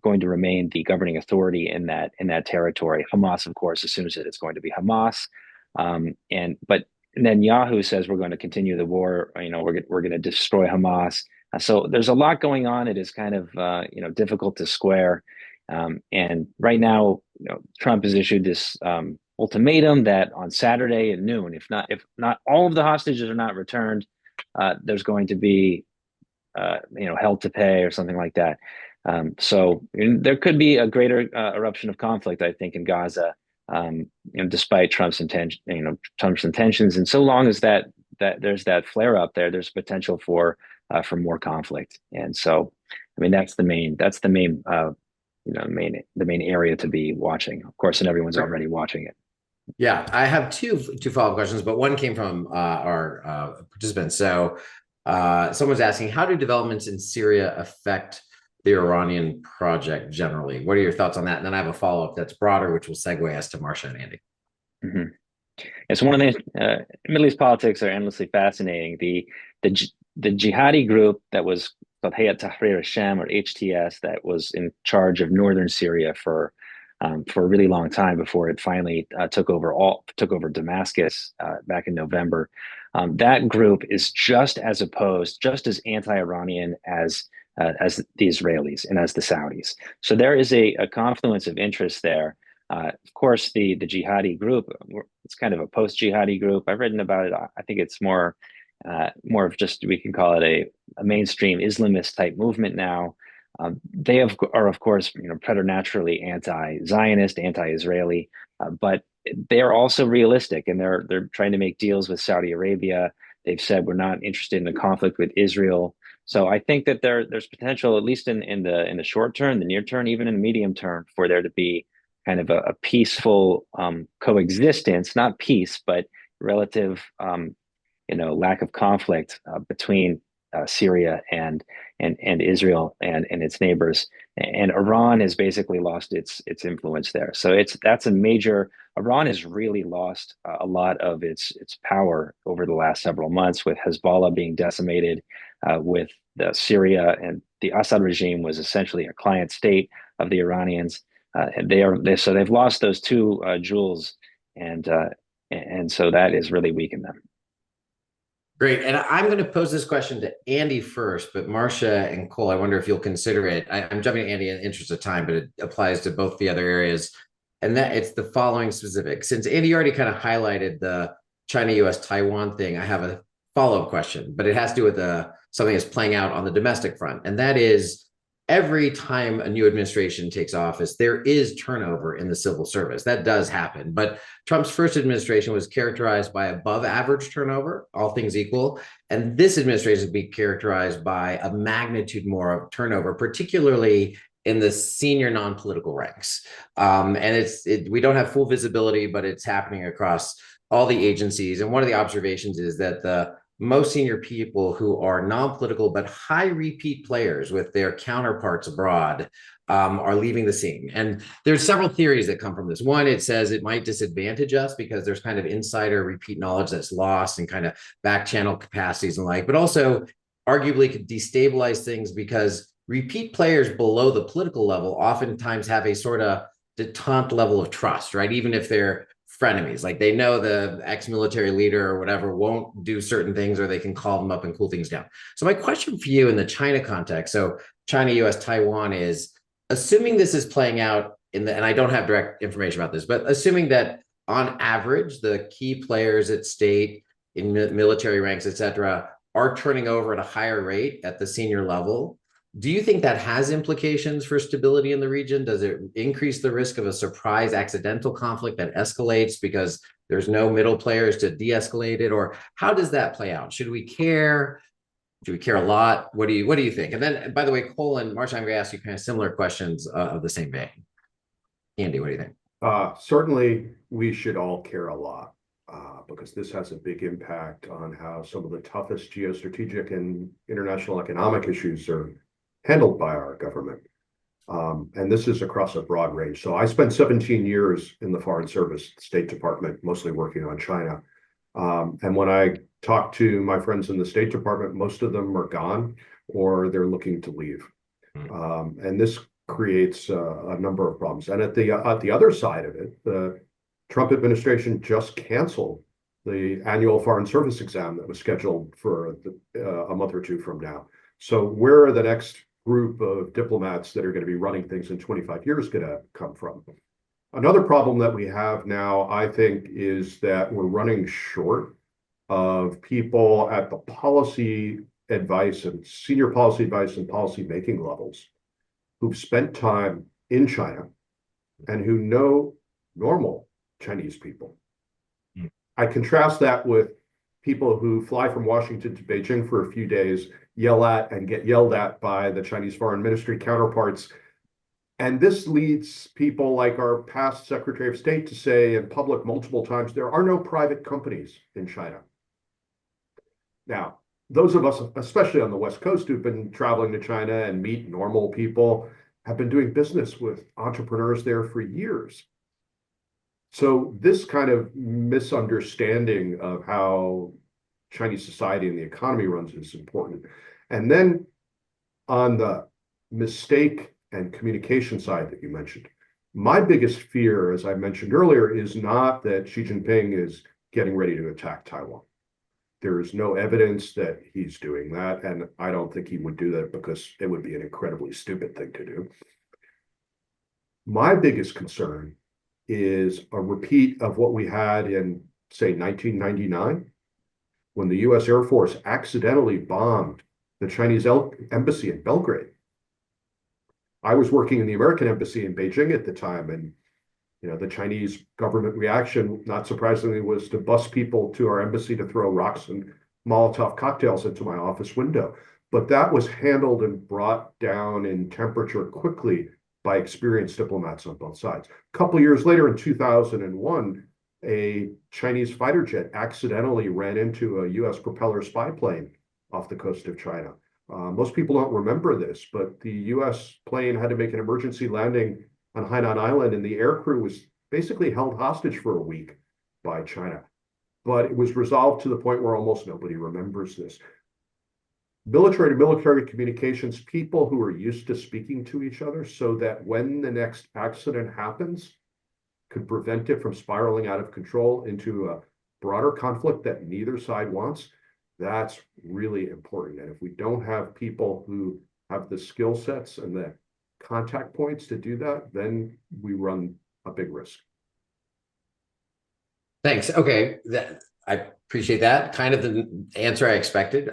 going to remain the governing authority in that territory. Hamas, of course, assumes that it's going to be Hamas. But Netanyahu says we're going to continue the war. We're going to destroy Hamas. So there's a lot going on. It is kind of difficult to square. And right now, Trump has issued this ultimatum that on Saturday at noon, if not all of the hostages are not returned, there's going to be hell to pay or something like that. So there could be a greater eruption of conflict, I think, in Gaza, despite Trump's intentions. And so long as that there's that flare up there's potential for for more conflict. And so, I mean, that's the main the main area to be watching, of course, and everyone's already watching it. Yeah, I have two follow-up questions, but one came from our participants. So someone's asking, how do developments in Syria affect the Iranian project generally? What are your thoughts on that? And then I have a follow-up that's broader, which will segue us to Marcia and Andy. Mm-hmm. It's one of the Middle East politics are endlessly fascinating. The jihadi group that was called Hayat Tahrir al-Sham, or HTS, that was in charge of northern Syria for a really long time before it finally took over Damascus back in November. That group is just as anti-Iranian as the Israelis and as the Saudis. So there is a confluence of interest there. Of course, the jihadi group, it's kind of a post-jihadi group. I've written about it. I think it's more of just, we can call it a mainstream Islamist type movement now. They are, of course, preternaturally anti-Zionist, anti-Israeli, but they are also realistic, and they're trying to make deals with Saudi Arabia. They've said, we're not interested in a conflict with Israel. So I think that there's potential, at least in the short term, the near term, even in the medium term, for there to be kind of a peaceful coexistence, not peace, but relative lack of conflict between Syria and Israel and its neighbors. And Iran has basically lost its influence there. So that's a major. Iran has really lost a lot of its power over the last several months, with Hezbollah being decimated, with Syria, and the Assad regime was essentially a client state of the Iranians. And so they've lost those two jewels, and so that has really weakened them. Great. And I'm going to pose this question to Andy first, but Marcia and Cole, I wonder if you'll consider it. I'm jumping to Andy in the interest of time, but it applies to both the other areas. And that it's the following specific. Since Andy already kind of highlighted the China, US, Taiwan thing, I have a follow-up question, but it has to do with something that's playing out on the domestic front. And that is, every time a new administration takes office, there is turnover in the civil service. That does happen. But Trump's first administration was characterized by above average turnover, all things equal. And this administration is being characterized by a magnitude more of turnover, particularly in the senior non-political ranks. And we don't have full visibility, but it's happening across all the agencies. And one of the observations is that the most senior people who are non-political but high repeat players with their counterparts abroad are leaving the scene. And there's several theories that come from this. One, it says it might disadvantage us because there's kind of insider repeat knowledge that's lost and kind of back channel capacities and but also arguably could destabilize things because repeat players below the political level oftentimes have a sort of detente level of trust, right? Even if they're frenemies, like they know the ex-military leader or whatever won't do certain things, or they can call them up and cool things down. So my question for you in the China context, so China, US, Taiwan, is assuming this is playing out and I don't have direct information about this, but assuming that on average, the key players at state in military ranks, et cetera, are turning over at a higher rate at the senior level, do you think that has implications for stability in the region? Does it increase the risk of a surprise accidental conflict that escalates because there's no middle players to de-escalate it? Or how does that play out? Should we care? Do we care a lot? What do you think? And then, by the way, Cole and Marcia, I'm going to ask you kind of similar questions of the same vein. Andy, what do you think? Certainly, we should all care a lot because this has a big impact on how some of the toughest geostrategic and international economic issues are handled by our government. And this is across a broad range. So I spent 17 years in the Foreign Service, State Department, mostly working on China. And when I talk to my friends in the State Department, most of them are gone or they're looking to leave. And this creates a number of problems. And at the other side of it, the Trump administration just canceled the annual Foreign Service exam that was scheduled for a month or two from now. So where are the next group of diplomats that are going to be running things in 25 years going to come from? Another problem that we have now, I think, is that we're running short of people at the policy advice and senior policy advice and policy making levels who've spent time in China and who know normal Chinese people. I contrast that with people who fly from Washington to Beijing for a few days, yell at and get yelled at by the Chinese Foreign Ministry counterparts. And this leads people like our past Secretary of State to say in public multiple times, there are no private companies in China. Now, those of us, especially on the West Coast, who've been traveling to China and meet normal people, have been doing business with entrepreneurs there for years. So this kind of misunderstanding of how Chinese society and the economy runs is important. And then on the mistake and communication side that you mentioned, my biggest fear, as I mentioned earlier, is not that Xi Jinping is getting ready to attack Taiwan. There is no evidence that he's doing that, and I don't think he would do that because it would be an incredibly stupid thing to do. My biggest concern is a repeat of what we had in, say, 1999, when the US Air Force accidentally bombed the Chinese embassy in Belgrade. I was working in the American embassy in Beijing at the time, and the Chinese government reaction, not surprisingly, was to bus people to our embassy to throw rocks and Molotov cocktails into my office window. But that was handled and brought down in temperature quickly by experienced diplomats on both sides. A couple of years later, in 2001, a Chinese fighter jet accidentally ran into a US propeller spy plane off the coast of China. Most people don't remember this, but the US plane had to make an emergency landing on Hainan Island, and the aircrew was basically held hostage for a week by China. But it was resolved to the point where almost nobody remembers this. Military to military communications, people who are used to speaking to each other so that when the next accident happens, could prevent it from spiraling out of control into a broader conflict that neither side wants. That's really important. And if we don't have people who have the skill sets and the contact points to do that, then we run a big risk. Thanks. Okay, I appreciate that. Kind of the answer I expected.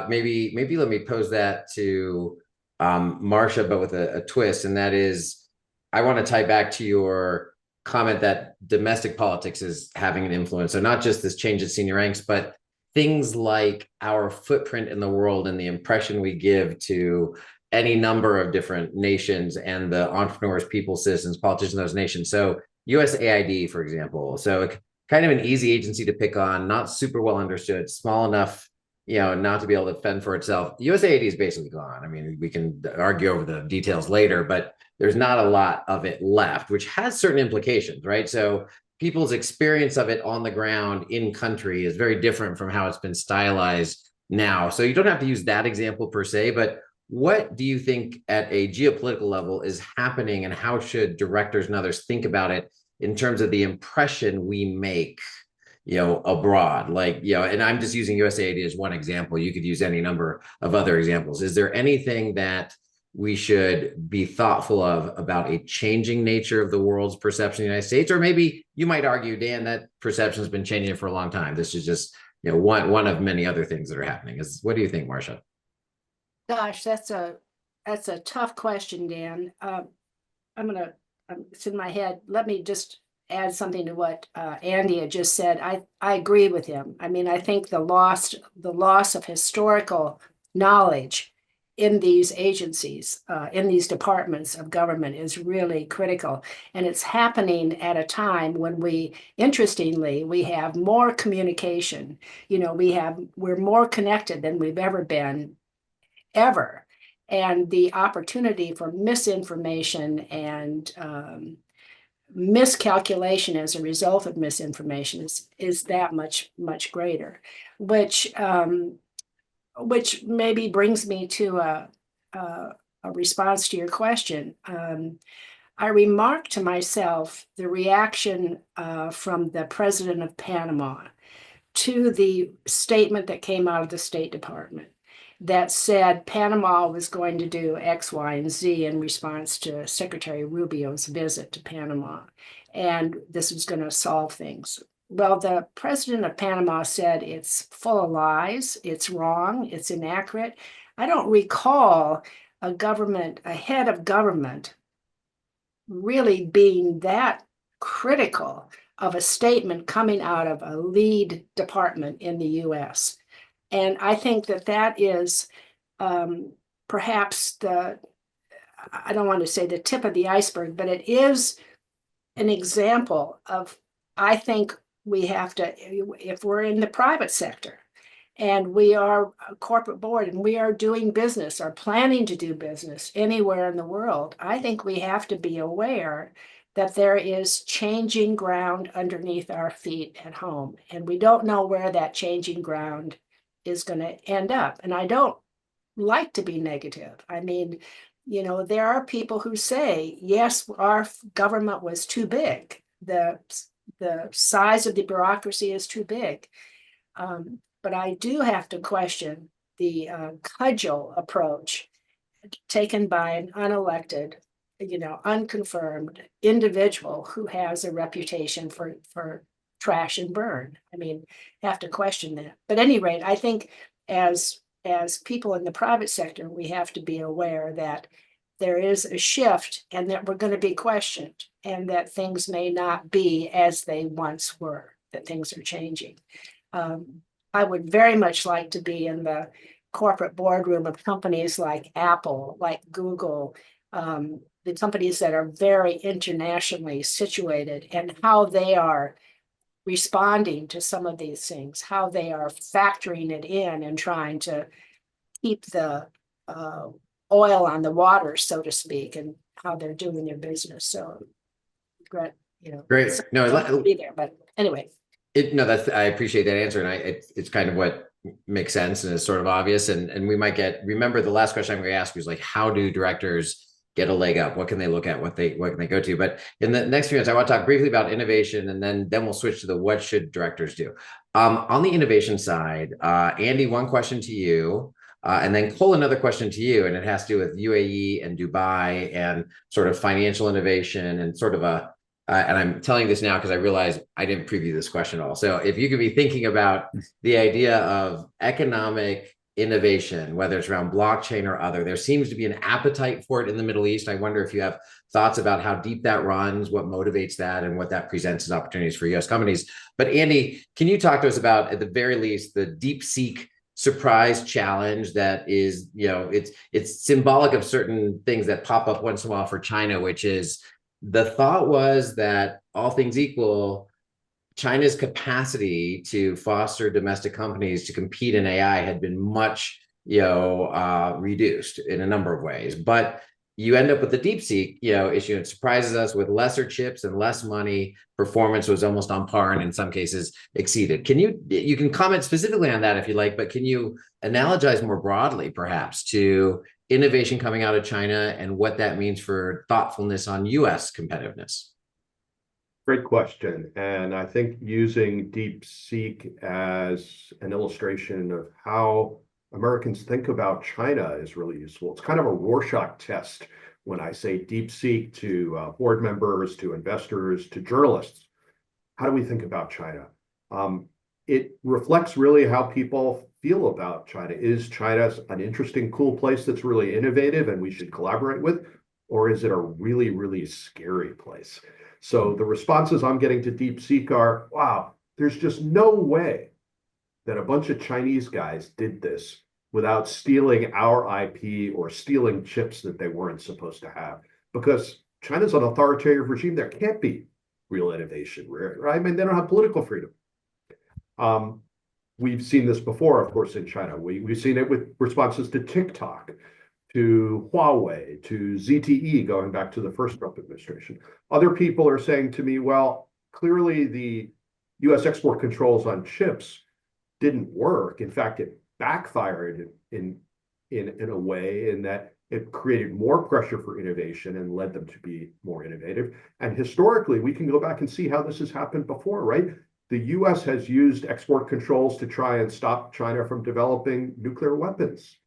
Maybe let me pose that to Marcia, but with a twist, and that is, I want to tie back to your comment that domestic politics is having an influence. So not just this change at senior ranks, but things like our footprint in the world and the impression we give to any number of different nations and the entrepreneurs, people, citizens, politicians in those nations. So USAID, for example. So kind of an easy agency to pick on, not super well understood, small enough, not to be able to fend for itself. USAID is basically gone. I mean, we can argue over the details later, but there's not a lot of it left, which has certain implications, right? So people's experience of it on the ground in country is very different from how it's been stylized now. So you don't have to use that example per se, but what do you think at a geopolitical level is happening, and how should directors and others think about it in terms of the impression we make, abroad? And I'm just using USAID as one example. You could use any number of other examples. Is there anything that we should be thoughtful of about a changing nature of the world's perception of the United States? Or maybe you might argue, Dan, that perception has been changing for a long time. This is just, one of many other things that are happening. What do you think, Marcia? Gosh, that's a tough question, Dan. It's in my head. Let me just add something to what Andy had just said. I agree with him. I mean, I think the loss of historical knowledge in these agencies, in these departments of government, is really critical. And it's happening at a time when interestingly, we have more communication. We're more connected than we've ever been, ever. And the opportunity for misinformation and miscalculation as a result of misinformation is that much greater, which maybe brings me to a response to your question. I remarked to myself the reaction from the president of Panama to the statement that came out of the State Department that said Panama was going to do X, Y, and Z in response to Secretary Rubio's visit to Panama. And this was going to solve things. Well, the president of Panama said it's full of lies, it's wrong, it's inaccurate. I don't recall a head of government really being that critical of a statement coming out of a lead department in the US. And I think that that is perhaps I don't want to say the tip of the iceberg, but it is an example of, I think we have to, if we're in the private sector and we are a corporate board and we are doing business or planning to do business anywhere in the world, I think we have to be aware that there is changing ground underneath our feet at home. And we don't know where that changing ground is going to end up. And I don't like to be negative. I mean, you know, there are people who say, yes, our government was too big. The size of the bureaucracy is too big. But I do have to question the cudgel approach taken by an unelected, you know, unconfirmed individual who has a reputation for trash and burn. I mean, have to question that. But at any rate, I think as people in the private sector, we have to be aware that there is a shift and that we're going to be questioned and that things may not be as they once were, that things are changing. I would very much like to be in the corporate boardroom of companies like Apple, like Google, the companies that are very internationally situated, and how they are responding to some of these things, how they are factoring it in and trying to keep the oil on the water, so to speak, and how they're doing their business. So, great, you know, Great. No, be there, but anyway. I appreciate that answer, and it's kind of what makes sense and is sort of obvious. And we might remember the last question I'm going to ask you is like, how do directors get a leg up? What can they look at? What can they go to? But in the next few minutes, I want to talk briefly about innovation, and then we'll switch to the what should directors do. On the innovation side, Andy, one question to you. And then Cole, another question to you, and it has to do with UAE and Dubai and sort of financial innovation and sort of and I'm telling this now because I realize I didn't preview this question at all. So if you could be thinking about the idea of economic innovation, whether it's around blockchain or other, there seems to be an appetite for it in the Middle East. I wonder if you have thoughts about how deep that runs, what motivates that, and what that presents as opportunities for US companies. But Andy, can you talk to us about, at the very least, the DeepSeek surprise challenge that is, you know, it's symbolic of certain things that pop up once in a while for China, which is the thought was that all things equal, China's capacity to foster domestic companies to compete in AI had been much, reduced in a number of ways. But you end up with the DeepSeek, issue. It surprises us with lesser chips and less money. Performance was almost on par, and in some cases exceeded. You can comment specifically on that if you like, but can you analogize more broadly, perhaps, to innovation coming out of China and what that means for thoughtfulness on US competitiveness? Great question. And I think using DeepSeek as an illustration of how Americans think about China is really useful. It's kind of a Rorschach test when I say DeepSeek to board members, to investors, to journalists. How do we think about China? It reflects really how people feel about China. Is China an interesting, cool place that's really innovative and we should collaborate with? Or is it a really, really scary place? So the responses I'm getting to DeepSeek are, wow, there's just no way that a bunch of Chinese guys did this without stealing our IP or stealing chips that they weren't supposed to have. Because China's an authoritarian regime, there can't be real innovation, right? I mean, they don't have political freedom. We've seen this before, of course, in China. We've seen it with responses to TikTok, to Huawei, to ZTE, going back to the first Trump administration. Other people are saying to me, well, clearly the US export controls on chips didn't work. In fact, it backfired in a way in that it created more pressure for innovation and led them to be more innovative. And historically, we can go back and see how this has happened before, right? The US has used export controls to try and stop China from developing nuclear weapons,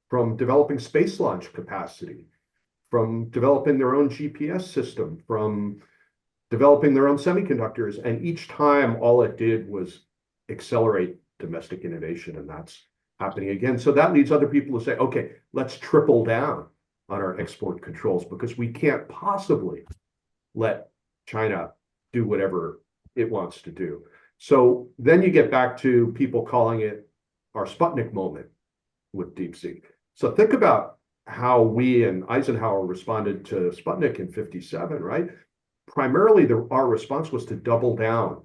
from developing space launch capacity, from developing their own GPS system, from developing their own semiconductors. And each time, all it did was accelerate domestic innovation, and that's happening again. So that leads other people to say, okay, let's triple down on our export controls because we can't possibly let China do whatever it wants to do. So then you get back to people calling it our Sputnik moment with DeepSeek. So think about how we and Eisenhower responded to Sputnik in 57, right? Primarily, our response was to double down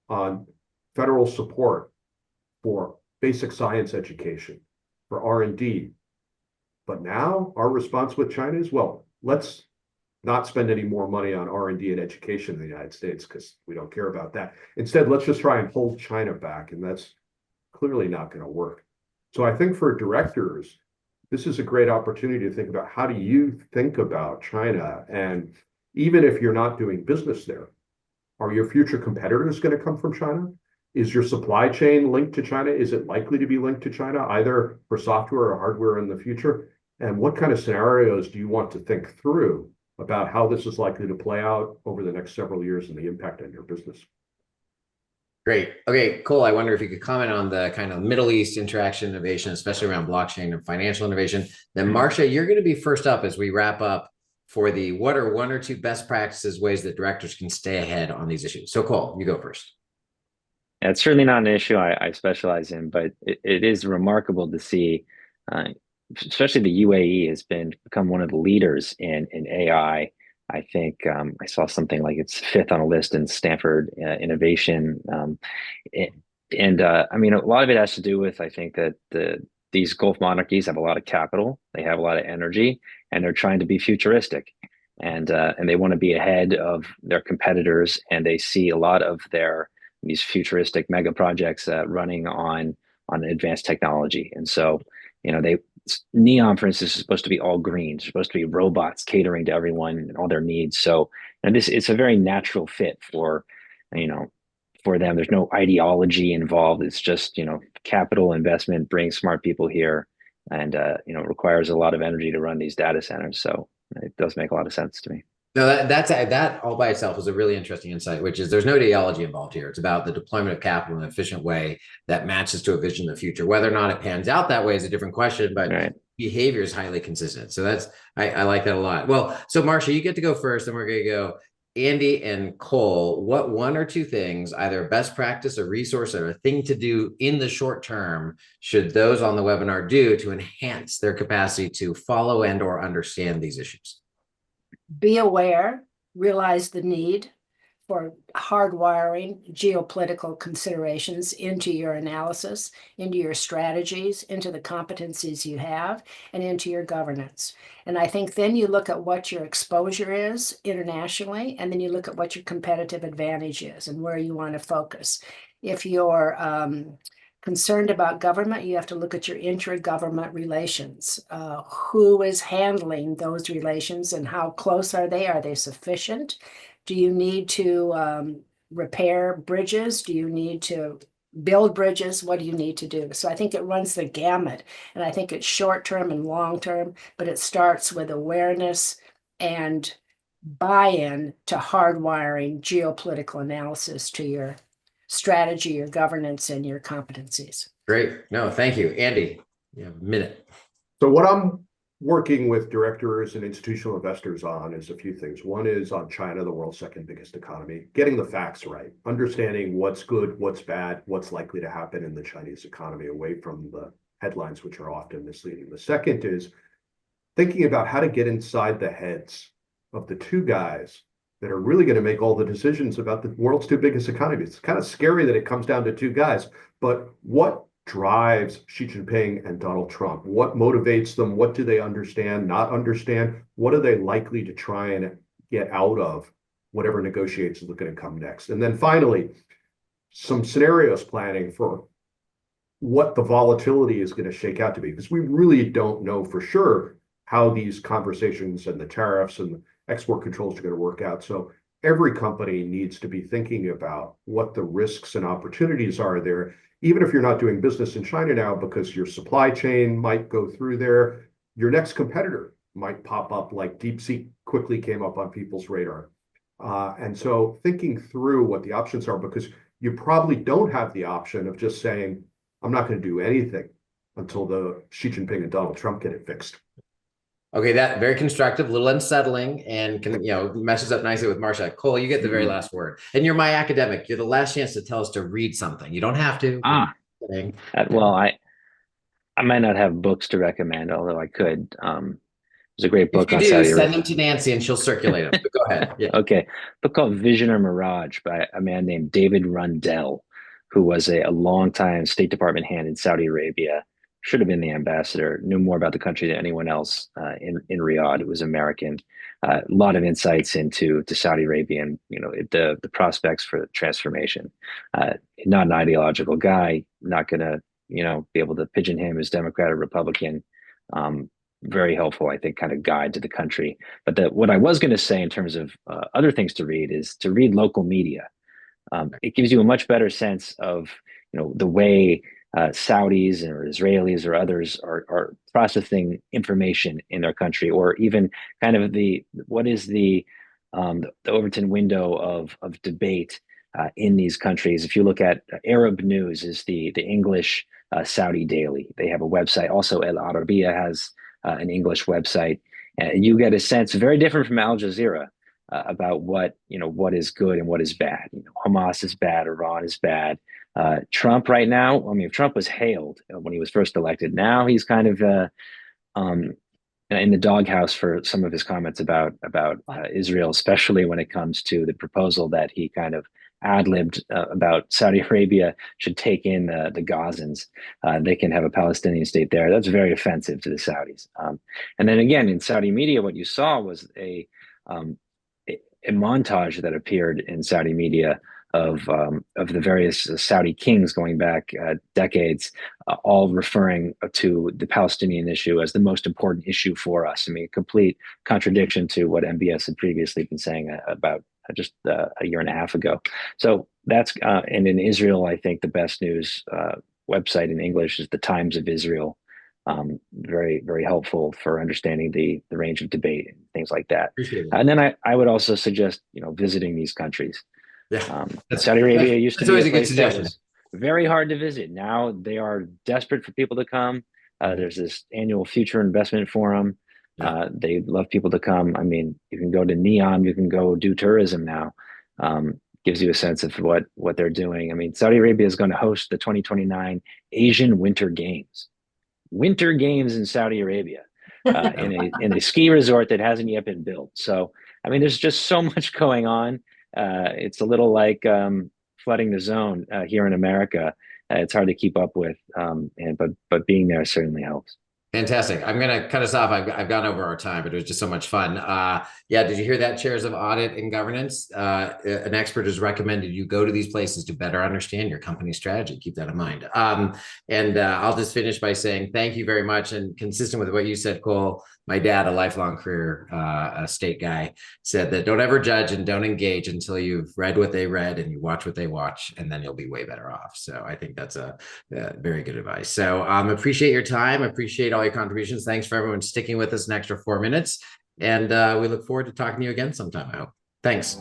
on federal support for basic science education, for R&D. But now our response with China is, well, let's not spend any more money on R&D and education in the United States because we don't care about that. Instead, let's just try and hold China back, and that's clearly not going to work. So I think for directors, this is a great opportunity to think about how do you think about China, and even if you're not doing business there, are your future competitors going to come from China? Is your supply chain linked to China? Is it likely to be linked to China, either for software or hardware in the future? And what kind of scenarios do you want to think through about how this is likely to play out over the next several years and the impact on your business? Great. Okay, Cole, I wonder if you could comment on the kind of Middle East interaction innovation, especially around blockchain and financial innovation. Then Marcia, you're going to be first up as we wrap up for the what are one or two best practices, ways that directors can stay ahead on these issues. So Cole, you go first. Yeah, it's certainly not an issue I specialize in, but it is remarkable to see, especially the UAE has become one of the leaders in AI. I think I saw something like it's fifth on a list in Stanford innovation. I mean, a lot of it has to do with, I think that these Gulf monarchies have a lot of capital, they have a lot of energy, and they're trying to be futuristic. And they want to be ahead of their competitors, and they see a lot of these futuristic mega projects running on advanced technology. And so, Neon, for instance, is supposed to be all green. It's supposed to be robots catering to everyone and all their needs. So, and it's a very natural fit for them. There's no ideology involved. It's just, capital investment brings smart people here, and it requires a lot of energy to run these data centers. So it does make a lot of sense to me. No, that all by itself is a really interesting insight, which is there's no ideology involved here. It's about the deployment of capital in an efficient way that matches to a vision of the future. Whether or not it pans out that way is a different question, but right. Behavior is highly consistent. So I like that a lot. Well, so Marcia, you get to go first, and we're going to go Andy and Cole. What one or two things, either best practice, a resource, or a thing to do in the short term, should those on the webinar do to enhance their capacity to follow and or understand these issues? Be aware, realize the need for hardwiring geopolitical considerations into your analysis, into your strategies, into the competencies you have, and into your governance. And I think then you look at what your exposure is internationally, and then you look at what your competitive advantage is and where you want to focus. If you're concerned about government, you have to look at your intra-government relations. Who is handling those relations, and how close are they? Are they sufficient? Do you need to repair bridges? Do you need to build bridges? What do you need to do? So I think it runs the gamut, and I think it's short-term and long-term, but it starts with awareness and buy-in to hardwiring geopolitical analysis to your strategy, your governance, and your competencies. Great. No, thank you. Andy, you have a minute. So what I'm working with directors and institutional investors on is a few things. One is on China, the world's second biggest economy, getting the facts right, understanding what's good, what's bad, what's likely to happen in the Chinese economy, away from the headlines, which are often misleading. The second is thinking about how to get inside the heads of the two guys that are really going to make all the decisions about the world's two biggest economies. It's kind of scary that it comes down to two guys, but what drives Xi Jinping and Donald Trump? What motivates them? What do they understand, not understand? What are they likely to try and get out of whatever negotiations are going to come next? And then finally, some scenarios planning for what the volatility is going to shake out to be, because we really don't know for sure how these conversations and the tariffs and the export controls are going to work out. So every company needs to be thinking about what the risks and opportunities are there, even if you're not doing business in China now, because your supply chain might go through there. Your next competitor might pop up, like DeepSeek quickly came up on people's radar. And so thinking through what the options are, because you probably don't have the option of just saying, I'm not going to do anything until the Xi Jinping and Donald Trump get it fixed. Okay, that very constructive, a little unsettling, and can, meshes up nicely with Marcia. Cole, you get the very last word. And you're my academic. You're the last chance to tell us to read something. You don't have to. Well, I might not have books to recommend, although I could. There's a great book If you on do, Saudi send Arabia. them to Nancy and she'll circulate them. But go ahead. Yeah. Okay, book called Vision or Mirage by a man named David Rundell, who was a longtime State Department hand in Saudi Arabia. Should have been the ambassador. Knew more about the country than anyone else in Riyadh. It was American. A lot of insights into Saudi Arabia and the prospects for transformation. Not an ideological guy. Not going to be able to pigeon him as Democrat or Republican. Very helpful, I think, kind of guide to the country. But what I was going to say in terms of other things to read is to read local media. It gives you a much better sense of the way Saudis or Israelis or others are processing information in their country, or even kind of what is the Overton window of debate in these countries. If you look at Arab News, is the English Saudi daily. They have a website. Also, El Arabiya has an English website. And you get a sense very different from Al Jazeera about what is good and what is bad. Hamas is bad, Iran is bad. Trump right now, I mean, Trump was hailed when he was first elected. Now he's kind of in the doghouse for some of his comments about Israel, especially when it comes to the proposal that he kind of ad-libbed about Saudi Arabia should take in the Gazans. They can have a Palestinian state there. That's very offensive to the Saudis. And then again, in Saudi media, what you saw was a montage that appeared in Saudi media of the various Saudi kings going back decades, all referring to the Palestinian issue as the most important issue for us. I mean, a complete contradiction to what MBS had previously been saying about just a year and a half ago. So that's and in Israel, I think the best news website in English is the Times of Israel. Very, very helpful for understanding the range of debate and things like that. And then I would also suggest visiting these countries. Yeah, Saudi Arabia used to be always a a good place that suggestion. was very hard to visit. Now they are desperate for people to come. There's this annual future investment forum. Yeah. They love people to come. I mean, you can go to Neom, you can go do tourism now. Gives you a sense of what they're doing. I mean, Saudi Arabia is going to host the 2029 Asian Winter Games. Winter Games in Saudi Arabia in a ski resort that hasn't yet been built. So, I mean, there's just so much going on. It's a little like flooding the zone here in America. It's hard to keep up with, but being there certainly helps. Fantastic. I'm going to cut us off. I've gone over our time, but it was just so much fun. Yeah, did you hear that, chairs of audit and governance? An expert has recommended you go to these places to better understand your company strategy. Keep that in mind. And I'll just finish by saying thank you very much. And consistent with what you said, Cole, my dad, a lifelong career state guy, said that don't ever judge and don't engage until you've read what they read and you watch what they watch, and then you'll be way better off. So I think that's a very good advice. So appreciate your time. Appreciate all your contributions. Thanks for everyone sticking with us an extra 4 minutes. And we look forward to talking to you again sometime, I hope. Thanks.